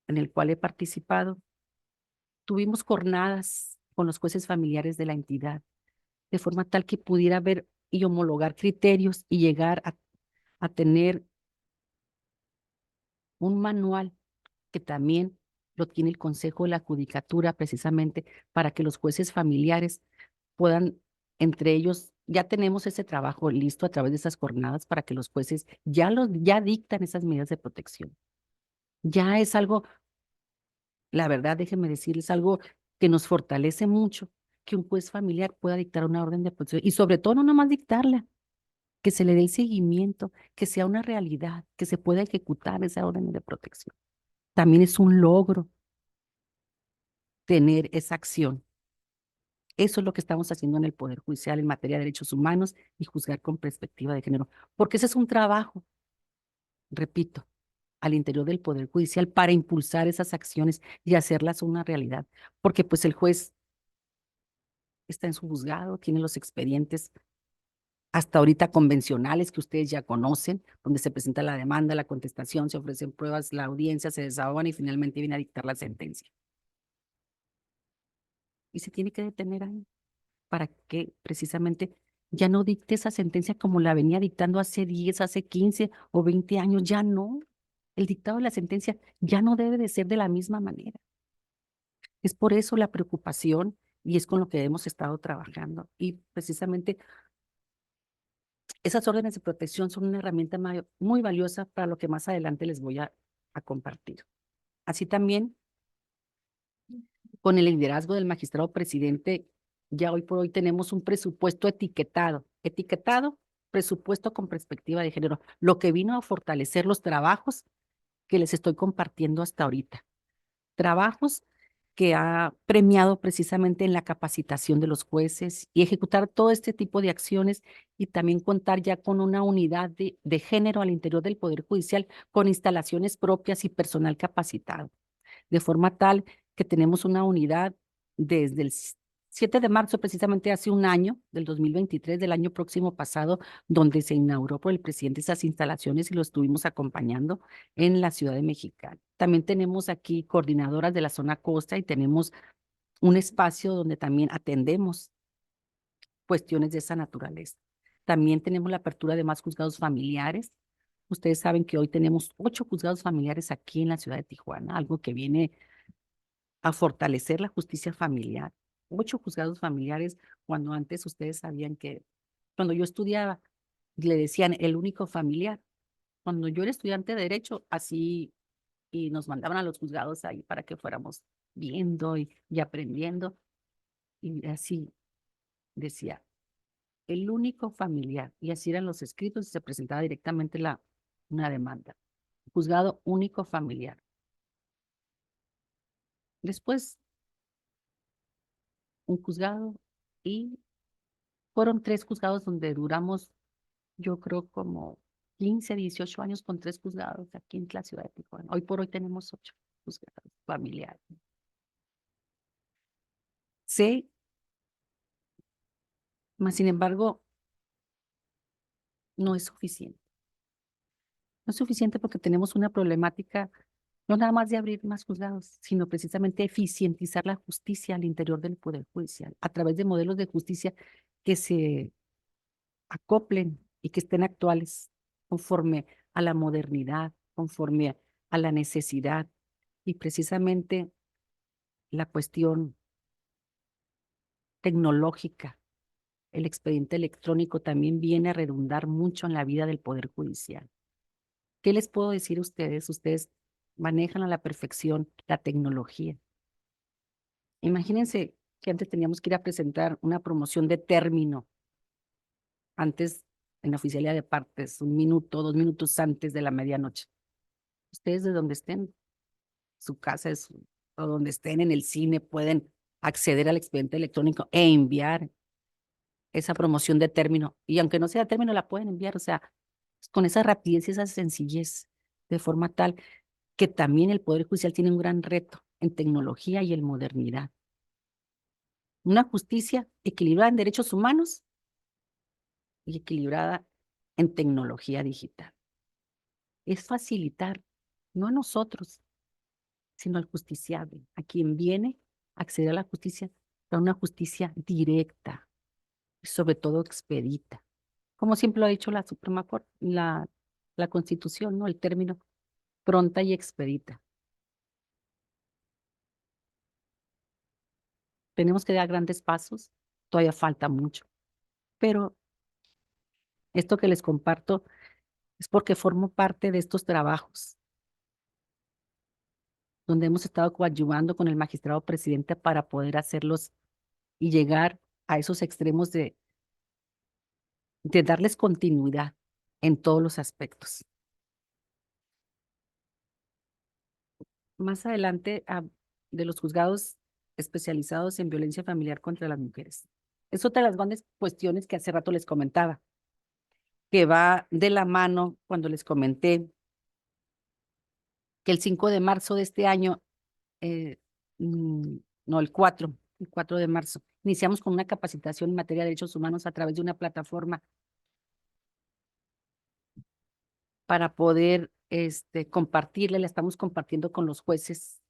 en el cual he participado, tuvimos jornadas con los jueces familiares de la entidad, de forma tal que pudiera ver y homologar criterios y llegar a tener un manual que también lo tiene el Consejo de la Judicatura precisamente para que los jueces familiares puedan, entre ellos, ya tenemos ese trabajo listo a través de esas jornadas para que los jueces ya dictan esas medidas de protección. Ya es algo, la verdad, déjenme decirles algo que nos fortalece mucho que un juez familiar pueda dictar una orden de protección y sobre todo no nomás dictarla, que se le dé el seguimiento, que sea una realidad, que se pueda ejecutar esa orden de protección. También es un logro tener esa acción. Eso es lo que estamos haciendo en el Poder Judicial en materia de derechos humanos y juzgar con perspectiva de género, porque ese es un trabajo, repito, al interior del Poder Judicial para impulsar esas acciones y hacerlas una realidad, porque pues el juez está en su juzgado, tiene los expedientes hasta ahorita convencionales que ustedes ya conocen, donde se presenta la demanda, la contestación, se ofrecen pruebas, la audiencia, se desahogan y finalmente viene a dictar la sentencia. Y se tiene que detener ahí para que precisamente ya no dicte esa sentencia como la venía dictando hace 10, hace 15 o 20 años, ya no. El dictado de la sentencia ya no debe de ser de la misma manera. Es por eso la preocupación y es con lo que hemos estado trabajando. Y precisamente esas órdenes de protección son una herramienta muy valiosa para lo que más adelante les voy a compartir. Así también, con el liderazgo del magistrado presidente, ya hoy por hoy tenemos un presupuesto etiquetado, presupuesto con perspectiva de género, lo que vino a fortalecer los trabajos que les estoy compartiendo hasta ahorita. Trabajos que ha premiado precisamente en la capacitación de los jueces y ejecutar todo este tipo de acciones y también contar ya con una unidad de género al interior del Poder Judicial con instalaciones propias y personal capacitado, de forma tal que tenemos una unidad desde el 7 de marzo, precisamente hace un año, del 2023, del año próximo pasado, donde se inauguró por el presidente esas instalaciones y lo estuvimos acompañando en la Ciudad de Mexicali. También tenemos aquí coordinadoras de la zona costa y tenemos un espacio donde también atendemos cuestiones de esa naturaleza. También tenemos la apertura de más juzgados familiares. Ustedes saben que hoy tenemos 8 juzgados familiares aquí en la ciudad de Tijuana, algo que viene a fortalecer la justicia familiar. 8 juzgados familiares, cuando antes ustedes sabían que, cuando yo estudiaba, le decían el único familiar. Cuando yo era estudiante de Derecho, así, y nos mandaban a los juzgados ahí para que fuéramos viendo y aprendiendo. Y así decía, el único familiar. Y así eran los escritos y se presentaba directamente una demanda. Juzgado único familiar. Después, un juzgado y fueron 3 juzgados donde duramos, yo creo, como 15, 18 años con 3 juzgados aquí en la ciudad de Tijuana. Hoy por hoy tenemos 8 juzgados familiares. Sé, mas sin embargo, no es suficiente. No es suficiente porque tenemos una problemática no nada más de abrir más juzgados, sino precisamente eficientizar la justicia al interior del Poder Judicial a través de modelos de justicia que se acoplen y que estén actuales conforme a la modernidad, conforme a la necesidad y precisamente la cuestión tecnológica. El expediente electrónico también viene a redundar mucho en la vida del Poder Judicial. ¿Qué les puedo decir a ustedes? Ustedes manejan a la perfección la tecnología. Imagínense que antes teníamos que ir a presentar una promoción de término, antes en la oficialía de partes, 1 minuto, 2 minutos antes de la medianoche. Ustedes de donde estén, su casa es, o donde estén en el cine, pueden acceder al expediente electrónico e enviar esa promoción de término. Y aunque no sea de término, la pueden enviar, o sea, con esa rapidez y esa sencillez, de forma tal que también el Poder Judicial tiene un gran reto en tecnología y en modernidad. Una justicia equilibrada en derechos humanos y equilibrada en tecnología digital. Es facilitar, no a nosotros, sino al justiciable, a quien viene a acceder a la justicia, a una justicia directa y sobre todo expedita. Como siempre lo ha dicho la Suprema Corte, la Constitución, ¿no? El término pronta y expedita. Tenemos que dar grandes pasos, todavía falta mucho, pero esto que les comparto es porque formo parte de estos trabajos donde hemos estado coadyuvando con el magistrado presidente para poder hacerlos y llegar a esos extremos de darles continuidad en todos los aspectos. Más adelante, de los juzgados especializados en violencia familiar contra las mujeres. Es otra de las grandes cuestiones que hace rato les comentaba, que va de la mano cuando les comenté que el 5 de marzo de este año, eh, no, el 4 de marzo, iniciamos con una capacitación en materia de derechos humanos a través de una plataforma para poder compartirle, la estamos compartiendo con los jueces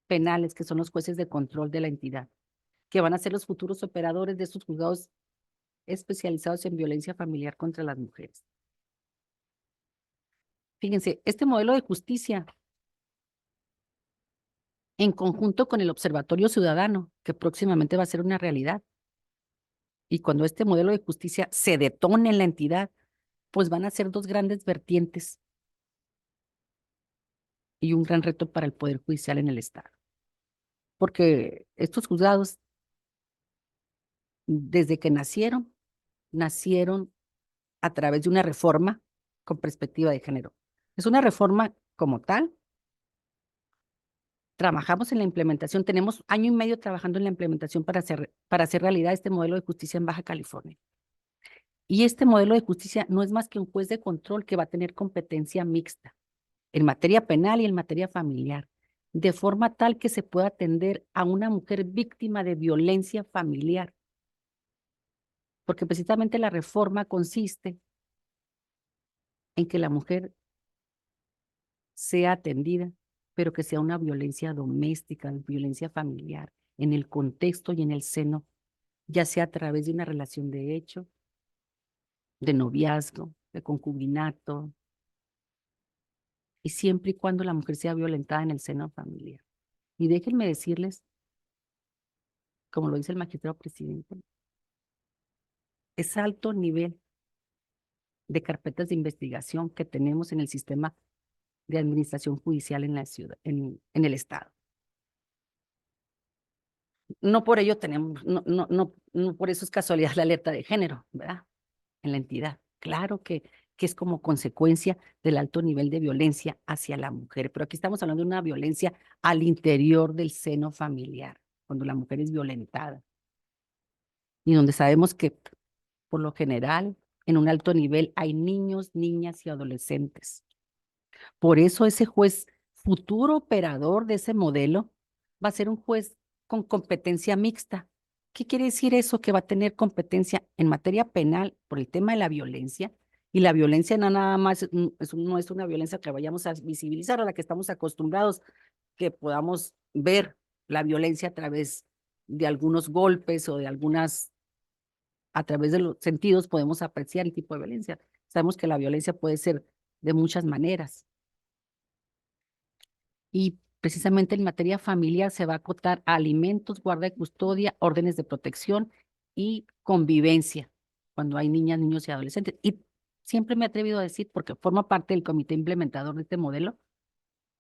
penales, que son los jueces de control de la entidad, que van a ser los futuros operadores de estos juzgados especializados en violencia familiar contra las mujeres. Fíjense, este modelo de justicia, en conjunto con el Observatorio Ciudadano, que próximamente va a ser una realidad, y cuando este modelo de justicia se detone en la entidad, pues van a ser dos grandes vertientes y un gran reto para el Poder Judicial en el Estado. Porque estos juzgados, desde que nacieron a través de una reforma con perspectiva de género. Es una reforma como tal. Trabajamos en la implementación, tenemos año y medio trabajando en la implementación para hacer realidad este modelo de justicia en Baja California. Y este modelo de justicia no es más que un juez de control que va a tener competencia mixta en materia penal y en materia familiar, de forma tal que se pueda atender a una mujer víctima de violencia familiar. Porque precisamente la reforma consiste en que la mujer sea atendida, pero que sea una violencia doméstica, violencia familiar, en el contexto y en el seno, ya sea a través de una relación de hecho, de noviazgo, de concubinato, y siempre y cuando la mujer sea violentada en el seno familiar. Y déjenme decirles, como lo dice el magistrado presidente, es alto nivel de carpetas de investigación que tenemos en el sistema de administración judicial en la ciudad, en el estado. No por ello tenemos, no por eso es casualidad la alerta de género, ¿verdad? En la entidad. Claro que es como consecuencia del alto nivel de violencia hacia la mujer, pero aquí estamos hablando de una violencia al interior del seno familiar, cuando la mujer es violentada y donde sabemos que por lo general en un alto nivel hay niños, niñas y adolescentes. Por eso ese juez, futuro operador de ese modelo, va a ser un juez con competencia mixta. ¿Qué quiere decir eso? Que va a tener competencia en materia penal por el tema de la violencia. Y la violencia no nada más, no es una violencia que vayamos a visibilizar a la que estamos acostumbrados, que podamos ver la violencia a través de algunos golpes o de algunas, a través de los sentidos podemos apreciar el tipo de violencia. Sabemos que la violencia puede ser de muchas maneras. Y precisamente en materia familiar se va a acotar a alimentos, guarda y custodia, órdenes de protección y convivencia cuando hay niñas, niños y adolescentes. Y siempre me he atrevido a decir, porque forma parte del comité implementador de este modelo,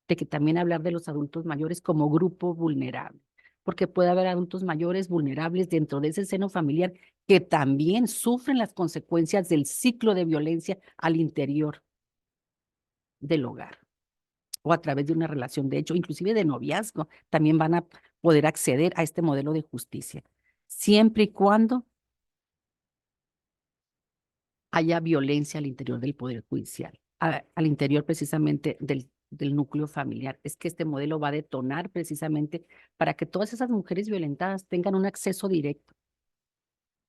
de que también hablar de los adultos mayores como grupo vulnerable, porque puede haber adultos mayores vulnerables dentro de ese seno familiar que también sufren las consecuencias del ciclo de violencia al interior del hogar o a través de una relación de hecho, inclusive de noviazgo, también van a poder acceder a este modelo de justicia, siempre y cuando haya violencia al interior del Poder Judicial, al interior precisamente del núcleo familiar. Es que este modelo va a detonar precisamente para que todas esas mujeres violentadas tengan un acceso directo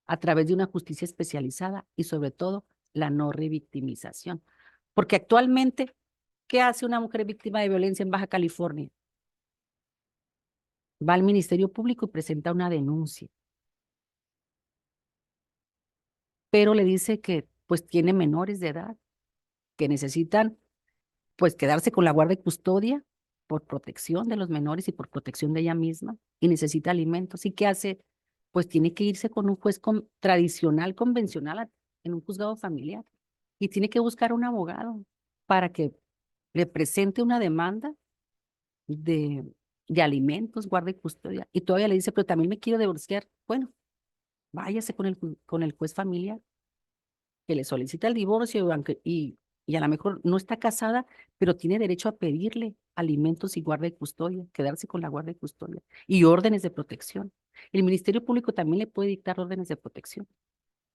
a través de una justicia especializada y sobre todo la no revictimización. Porque actualmente, ¿qué hace una mujer víctima de violencia en Baja California? Va al Ministerio Público y presenta una denuncia, pero le dice que pues tiene menores de edad que necesitan pues quedarse con la guarda y custodia por protección de los menores y por protección de ella misma y necesita alimentos. ¿Y qué hace? Pues tiene que irse con un juez tradicional, convencional, en un juzgado familiar y tiene que buscar un abogado para que le presente una demanda de, de alimentos, guarda y custodia. Y todavía le dice, pero también me quiero divorciar. Bueno, váyase con el juez familiar que le solicita el divorcio y a lo mejor no está casada, pero tiene derecho a pedirle alimentos y guarda y custodia, quedarse con la guarda y custodia y órdenes de protección. El Ministerio Público también le puede dictar órdenes de protección,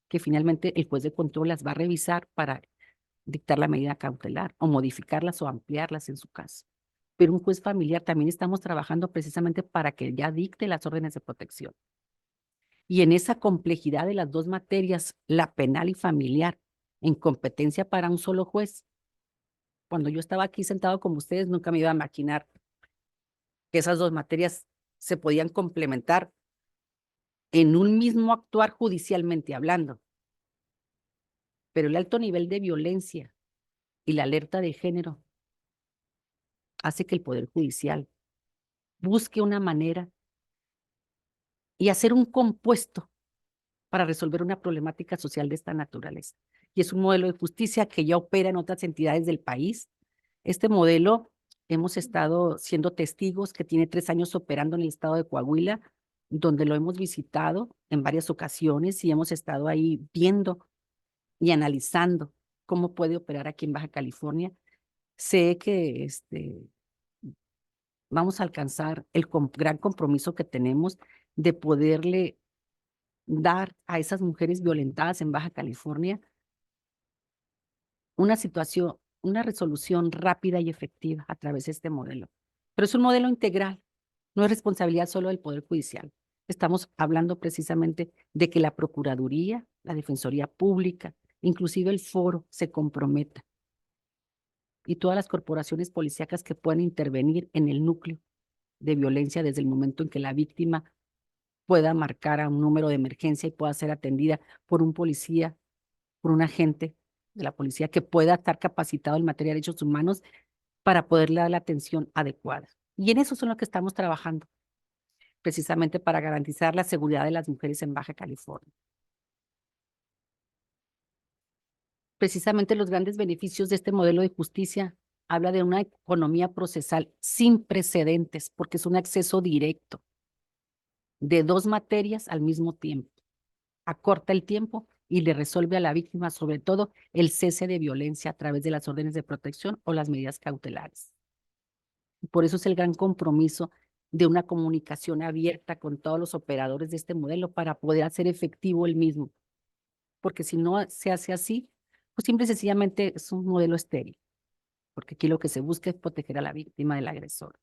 que finalmente el juez de control las va a revisar para dictar la medida cautelar o modificarlas o ampliarlas en su caso. Pero un juez familiar también estamos trabajando precisamente para que ya dicte las órdenes de protección. Y en esa complejidad de las dos materias, la penal y familiar, en competencia para un solo juez, cuando yo estaba aquí sentado con ustedes, nunca me iba a imaginar que esas dos materias se podían complementar en un mismo actuar judicialmente hablando. Pero el alto nivel de violencia y la alerta de género hace que el Poder Judicial busque una manera y hacer un compuesto para resolver una problemática social de esta naturaleza. Y es un modelo de justicia que ya opera en otras entidades del país. Este modelo hemos estado siendo testigos que tiene 3 años operando en el estado de Coahuila, donde lo hemos visitado en varias ocasiones y hemos estado ahí viendo y analizando cómo puede operar aquí en Baja California. Sé que vamos a alcanzar el gran compromiso que tenemos de poderle dar a esas mujeres violentadas en Baja California una situación, una resolución rápida y efectiva a través de este modelo. Pero es un modelo integral, no es responsabilidad solo del Poder Judicial. Estamos hablando precisamente de que la Procuraduría, la Defensoría Pública, inclusive el foro se comprometa y todas las corporaciones policíacas que puedan intervenir en el núcleo de violencia desde el momento en que la víctima pueda marcar a un número de emergencia y pueda ser atendida por un policía, por un agente de la policía que pueda estar capacitado en materia de derechos humanos para poderle dar la atención adecuada. Y en eso es en lo que estamos trabajando, precisamente para garantizar la seguridad de las mujeres en Baja California. Precisamente los grandes beneficios de este modelo de justicia habla de una economía procesal sin precedentes, porque es un acceso directo de dos materias al mismo tiempo. Acorta el tiempo y le resuelve a la víctima, sobre todo, el cese de violencia a través de las órdenes de protección o las medidas cautelares. Por eso es el gran compromiso de una comunicación abierta con todos los operadores de este modelo para poder hacer efectivo el mismo. Porque si no se hace así, pues simple y sencillamente es un modelo estéril, porque aquí lo que se busca es proteger a la víctima del agresor.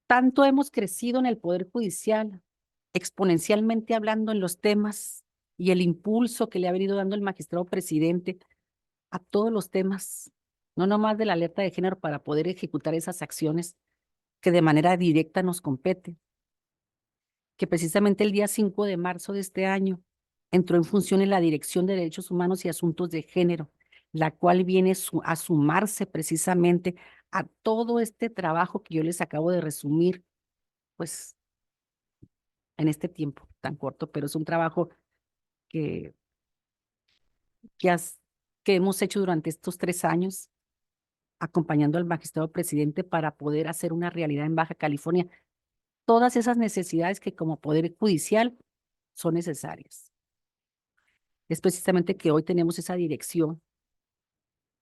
Tanto hemos crecido en el Poder Judicial, exponencialmente hablando en los temas y el impulso que le ha venido dando el magistrado presidente a todos los temas, no nomás de la alerta de género para poder ejecutar esas acciones que de manera directa nos compete, que precisamente el día 5 de marzo de este año entró en función en la Dirección de Derechos Humanos y Asuntos de Género, la cual viene a sumarse precisamente a todo este trabajo que yo les acabo de resumir, pues en este tiempo tan corto, pero es un trabajo que, que, has- que hemos hecho durante estos 3 años, acompañando al magistrado presidente para poder hacer una realidad en Baja California todas esas necesidades que como Poder Judicial son necesarias. Es precisamente que hoy tenemos esa dirección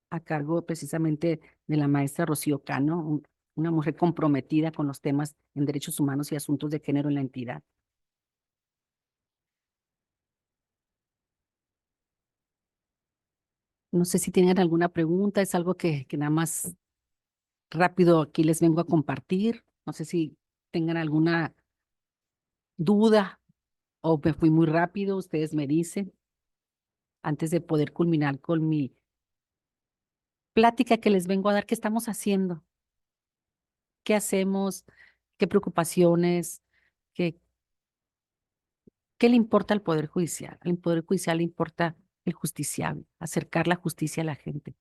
a cargo precisamente de la maestra Rocío Cano, una mujer comprometida con los temas en derechos humanos y asuntos de género en la entidad. No sé si tienen alguna pregunta, es algo que nada más rápido aquí les vengo a compartir. No sé si tengan alguna duda o me fui muy rápido, ustedes me dicen, antes de poder culminar con mi plática que les vengo a dar, ¿qué estamos haciendo? ¿Qué hacemos? ¿Qué preocupaciones? ¿Qué, qué le importa al Poder Judicial? Al Poder Judicial le importa el justiciable, acercar la justicia a la gente.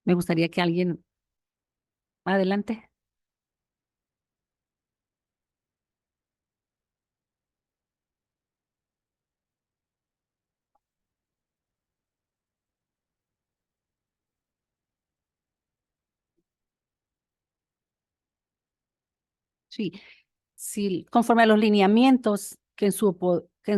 Me gustaría que alguien, adelante. Sí, sí, conforme a los lineamientos que en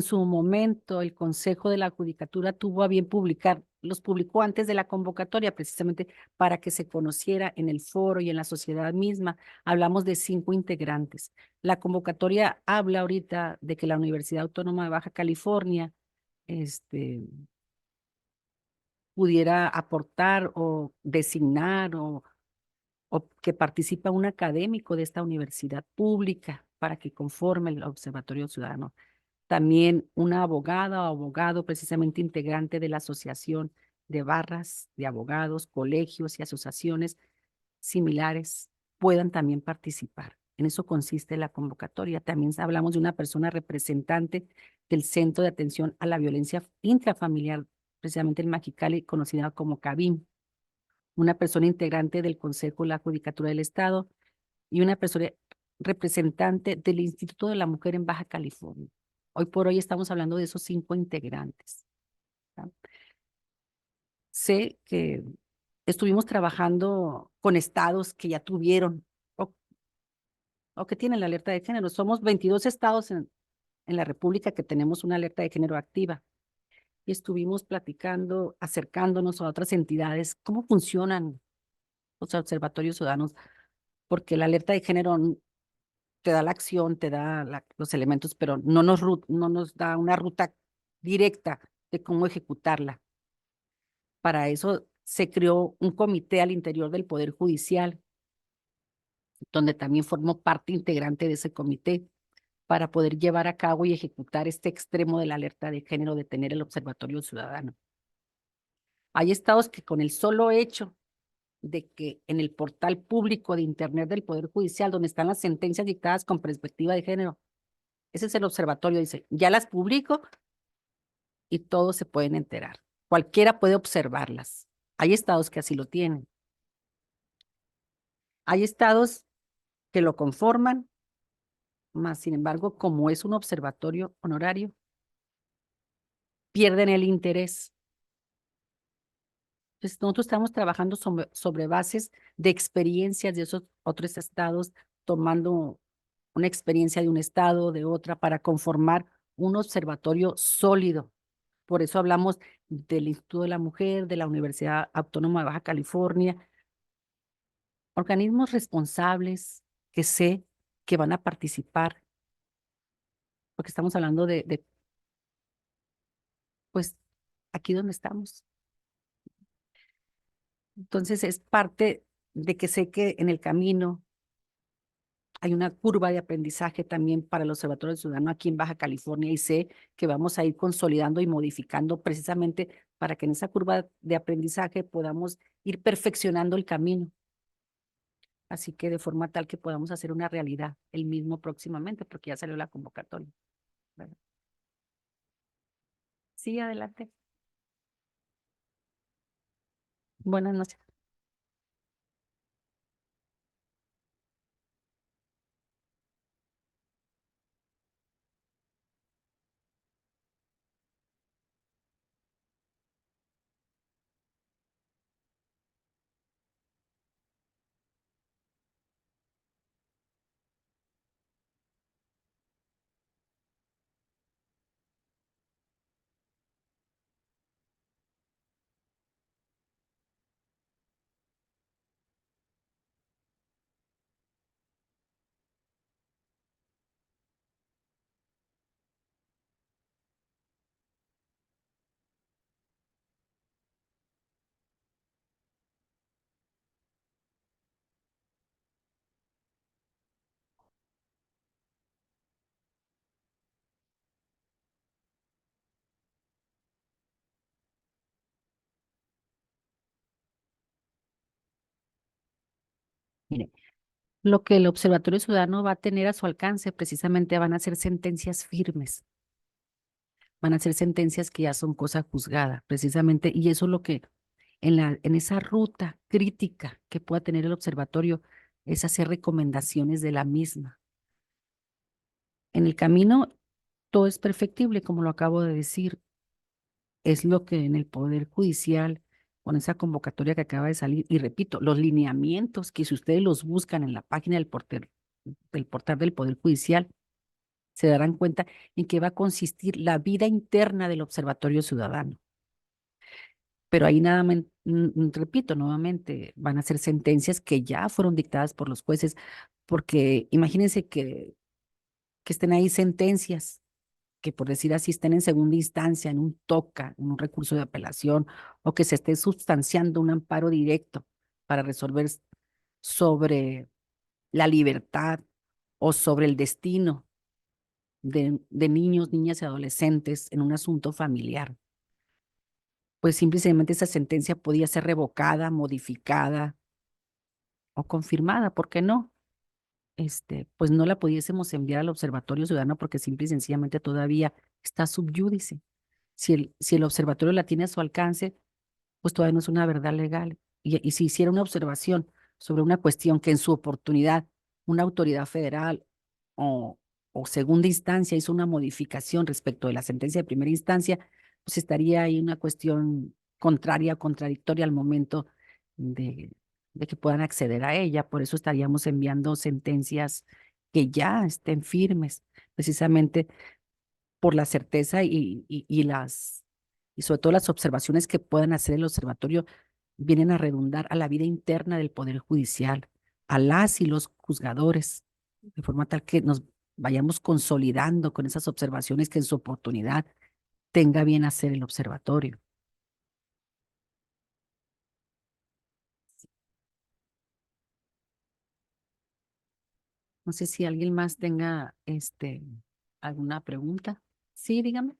su momento el Consejo de la Judicatura tuvo a bien publicar, los publicó antes de la convocatoria, precisamente para que se conociera en el foro y en la sociedad misma. Hablamos de 5 integrantes. La convocatoria habla ahorita de que la Universidad Autónoma de Baja California, pudiera aportar o designar o que participa un académico de esta universidad pública para que conforme el Observatorio Ciudadano. También una abogada o abogado precisamente integrante de la Asociación de Barras de Abogados, colegios y asociaciones similares puedan también participar. En eso consiste la convocatoria. También hablamos de una persona representante del Centro de Atención a la Violencia Intrafamiliar, precisamente en Mexicali, conocida como CAVIM, una persona integrante del Consejo de la Judicatura del Estado y una persona representante del Instituto de la Mujer en Baja California. Hoy por hoy estamos hablando de esos 5 integrantes. ¿Tá? Sé que estuvimos trabajando con estados que ya tuvieron o, o que tienen la alerta de género. Somos 22 estados en la República que tenemos una alerta de género activa. Y estuvimos platicando, acercándonos a otras entidades, cómo funcionan los observatorios ciudadanos, porque la alerta de género te da la acción, te da los elementos, pero no nos da una ruta directa de cómo ejecutarla. Para eso se creó un comité al interior del Poder Judicial, donde también formó parte integrante de ese comité para poder llevar a cabo y ejecutar este extremo de la alerta de género de tener el Observatorio Ciudadano. Hay estados que con el solo hecho de que en el portal público de Internet del Poder Judicial, donde están las sentencias dictadas con perspectiva de género, ese es el observatorio, dice, ya las publico y todos se pueden enterar. Cualquiera puede observarlas. Hay estados que así lo tienen. Hay estados que lo conforman, más sin embargo, como es un observatorio honorario, pierden el interés. Entonces, nosotros estamos trabajando sobre bases de experiencias de esos otros estados, tomando una experiencia de un estado, de otra, para conformar un observatorio sólido. Por eso hablamos del Instituto de la Mujer, de la Universidad Autónoma de Baja California, organismos responsables que sé que van a participar, porque estamos hablando pues, aquí donde estamos. Entonces, es parte de que sé que en el camino hay una curva de aprendizaje también para el Observatorio Ciudadano aquí en Baja California y sé que vamos a ir consolidando y modificando precisamente para que en esa curva de aprendizaje podamos ir perfeccionando el camino. Así que de forma tal que podamos hacer una realidad el mismo próximamente, porque ya salió la convocatoria, ¿verdad? Sí, adelante. Buenas noches. Mire, lo que el Observatorio Ciudadano va a tener a su alcance precisamente van a ser sentencias firmes, van a ser sentencias que ya son cosa juzgada, precisamente, y eso es lo que en esa ruta crítica que pueda tener el observatorio es hacer recomendaciones de la misma. En el camino todo es perfectible, como lo acabo de decir, es lo que en el Poder Judicial, con esa convocatoria que acaba de salir, y repito, los lineamientos que si ustedes los buscan en la página del portal del portal del Poder Judicial, se darán cuenta en qué va a consistir la vida interna del Observatorio Ciudadano. Pero ahí nada más, repito nuevamente, van a ser sentencias que ya fueron dictadas por los jueces, porque imagínense que estén ahí sentencias que por decir así estén en segunda instancia, en un TOCA, en un recurso de apelación, o que se esté sustanciando un amparo directo para resolver sobre la libertad o sobre el destino de niños, niñas y adolescentes en un asunto familiar. Pues simplemente esa sentencia podía ser revocada, modificada o confirmada, ¿por qué no? Pues no la pudiésemos enviar al Observatorio Ciudadano porque simple y sencillamente todavía está subyúdice. Si el observatorio la tiene a su alcance, pues todavía no es una verdad legal. Y si hiciera una observación sobre una cuestión que en su oportunidad una autoridad federal o, o segunda instancia hizo una modificación respecto de la sentencia de primera instancia, pues estaría ahí una cuestión contraria, contradictoria al momento de, de que puedan acceder a ella. Por eso estaríamos enviando sentencias que ya estén firmes, precisamente por la certeza y sobre todo las observaciones que puedan hacer el observatorio vienen a redundar a la vida interna del Poder Judicial, a las y los juzgadores, de forma tal que nos vayamos consolidando con esas observaciones que en su oportunidad tenga bien hacer el observatorio. No sé si alguien más tenga alguna pregunta. Sí, dígame.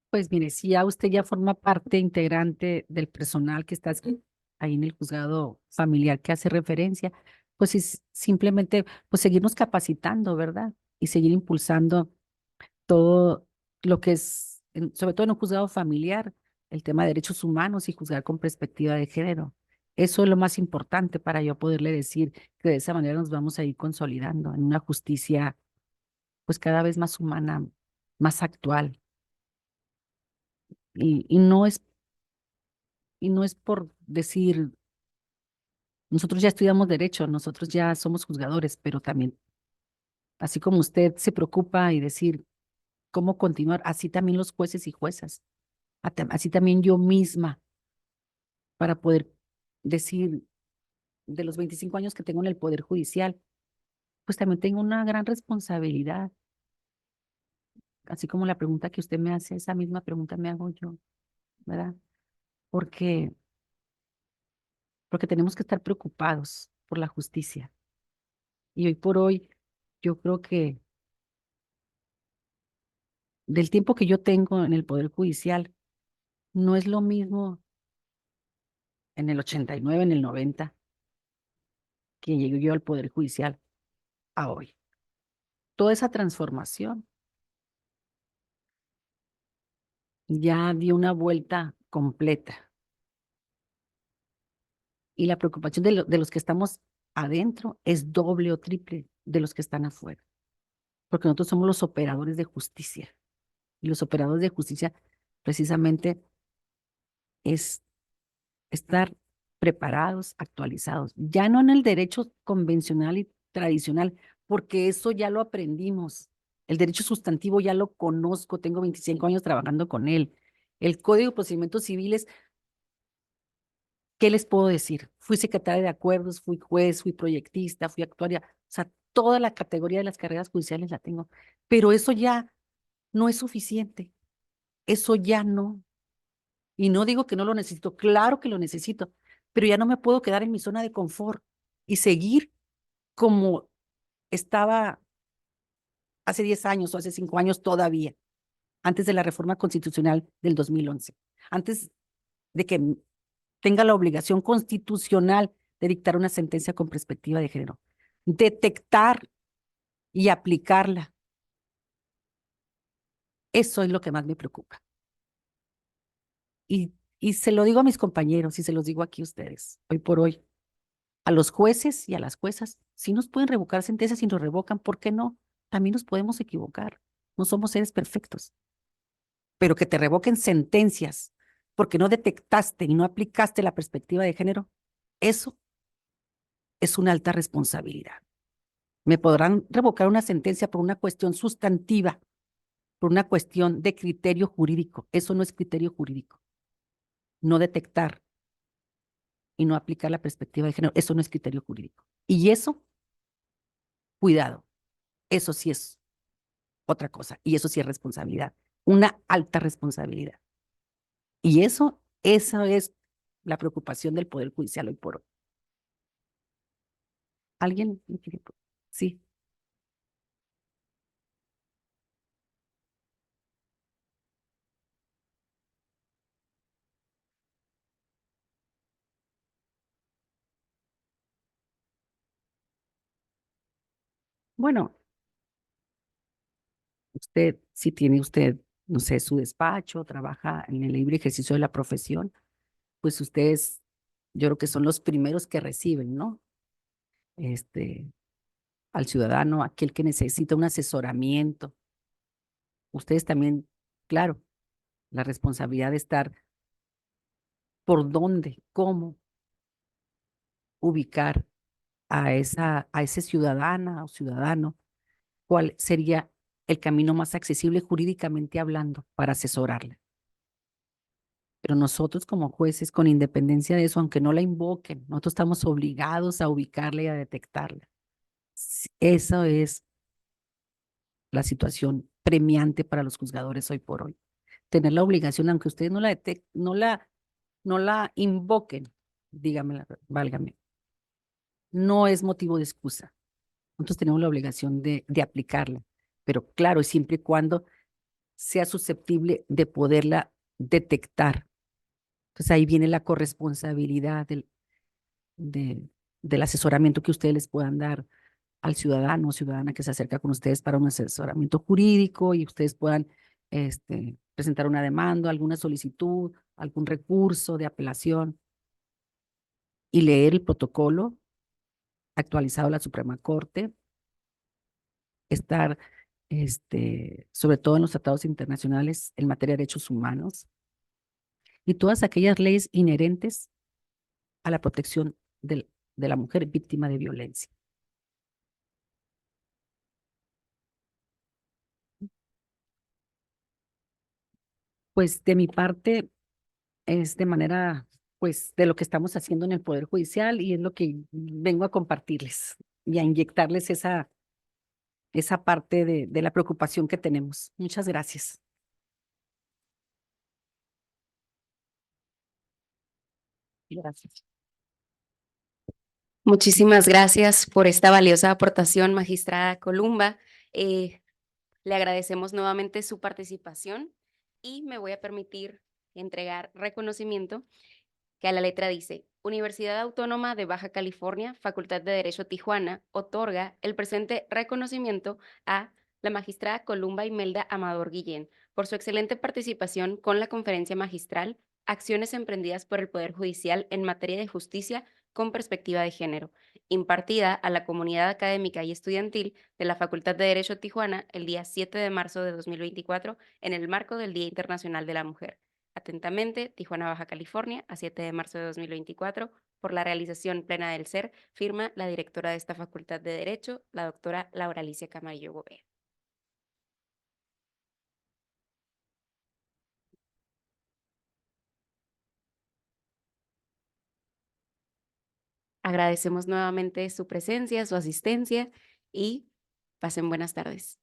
Pues mire, si ya usted ya forma parte integrante del personal que está ahí en el juzgado familiar que hace referencia, pues es simplemente pues seguirnos capacitando, ¿verdad? Y seguir impulsando todo lo que es, sobre todo en un juzgado familiar, el tema de derechos humanos y juzgar con perspectiva de género. Eso es lo más importante para yo poderle decir que de esa manera nos vamos a ir consolidando en una justicia pues cada vez más humana, más actual. Y, y no es Y no es por decir, nosotros ya estudiamos derecho, nosotros ya somos juzgadores, pero también, así como usted se preocupa y decir cómo continuar, así también los jueces y juezas, así también yo misma, para poder decir de los 25 años que tengo en el Poder Judicial, pues también tengo una gran responsabilidad, así como la pregunta que usted me hace, esa misma pregunta me hago yo, ¿verdad? Porque, porque tenemos que estar preocupados por la justicia. Y hoy por hoy, yo creo que del tiempo que yo tengo en el Poder Judicial, no es lo mismo en el 89, en el 90, que llegué yo al Poder Judicial a hoy. Toda esa transformación ya dio una vuelta completa y la preocupación de los que estamos adentro es doble o triple de los que están afuera, porque nosotros somos los operadores de justicia y los operadores de justicia precisamente es estar preparados, actualizados, ya no en el derecho convencional y tradicional, porque eso ya lo aprendimos. El derecho sustantivo ya lo conozco, tengo 25 años trabajando con él. El Código de Procedimientos Civiles, ¿qué les puedo decir? Fui secretaria de acuerdos, fui juez, fui proyectista, fui actuaria, o sea, toda la categoría de las carreras judiciales la tengo, pero eso ya no es suficiente, eso ya no. Y no digo que no lo necesito, claro que lo necesito, pero ya no me puedo quedar en mi zona de confort y seguir como estaba hace 10 años o hace 5 años todavía, antes de la reforma constitucional del 2011, antes de que tenga la obligación constitucional de dictar una sentencia con perspectiva de género. Detectar y aplicarla. Eso es lo que más me preocupa. Y se lo digo a mis compañeros y se los digo aquí a ustedes, hoy por hoy, a los jueces y a las juezas, si nos pueden revocar sentencias y nos revocan, ¿por qué no? También nos podemos equivocar, no somos seres perfectos, pero que te revoquen sentencias porque no detectaste y no aplicaste la perspectiva de género, eso es una alta responsabilidad. Me podrán revocar una sentencia por una cuestión sustantiva, por una cuestión de criterio jurídico. Eso no es criterio jurídico. No detectar y no aplicar la perspectiva de género, eso no es criterio jurídico. Y eso, cuidado, eso sí es otra cosa. Y eso sí es responsabilidad, una alta responsabilidad. Y esa es la preocupación del Poder Judicial hoy por hoy. ¿Alguien? Sí. Bueno, usted, si tiene usted, no sé, su despacho, trabaja en el libre ejercicio de la profesión, pues ustedes, yo creo que son los primeros que reciben, ¿no? Este, al ciudadano, aquel que necesita un asesoramiento. Ustedes también, claro, la responsabilidad de estar por dónde, cómo ubicar a ese ciudadana o ciudadano, cuál sería el camino más accesible jurídicamente hablando para asesorarle. Pero nosotros como jueces, con independencia de eso, aunque no la invoquen, nosotros estamos obligados a ubicarla y a detectarla. Esa es la situación premiante para los juzgadores hoy por hoy. Tener la obligación, aunque ustedes no la detecten, no la invoquen, dígame, válgame, no es motivo de excusa. Nosotros tenemos la obligación de aplicarla, pero claro, siempre y cuando sea susceptible de poderla detectar. Entonces ahí viene la corresponsabilidad de, del asesoramiento que ustedes les puedan dar al ciudadano o ciudadana que se acerca con ustedes para un asesoramiento jurídico y ustedes puedan presentar una demanda, alguna solicitud, algún recurso de apelación y leer el protocolo actualizado de la Suprema Corte, estar sobre todo en los tratados internacionales en materia de derechos humanos y todas aquellas leyes inherentes a la protección de la mujer víctima de violencia. Pues de mi parte es de manera, pues de lo que estamos haciendo en el Poder Judicial y es lo que vengo a compartirles y a inyectarles esa parte de la preocupación que tenemos. Muchas gracias. Gracias. Muchísimas gracias por esta valiosa aportación, magistrada Columba. Eh, Le agradecemos nuevamente su participación y me voy a permitir entregar reconocimiento que a la letra dice: Universidad Autónoma de Baja California, Facultad de Derecho Tijuana, otorga el presente reconocimiento a la magistrada Columba Imelda Amador Guillén por su excelente participación con la conferencia magistral Acciones emprendidas por el Poder Judicial en materia de justicia con perspectiva de género, impartida a la comunidad académica y estudiantil de la Facultad de Derecho Tijuana el día 7 de marzo de 2024 en el marco del Día Internacional de la Mujer. Atentamente, Tijuana, Baja California, a 7 de marzo de 2024, por la realización plena del ser, firma la directora de esta Facultad de Derecho, la doctora Laura Alicia Camarillo Gobea. Agradecemos nuevamente su presencia, su asistencia y pasen buenas tardes.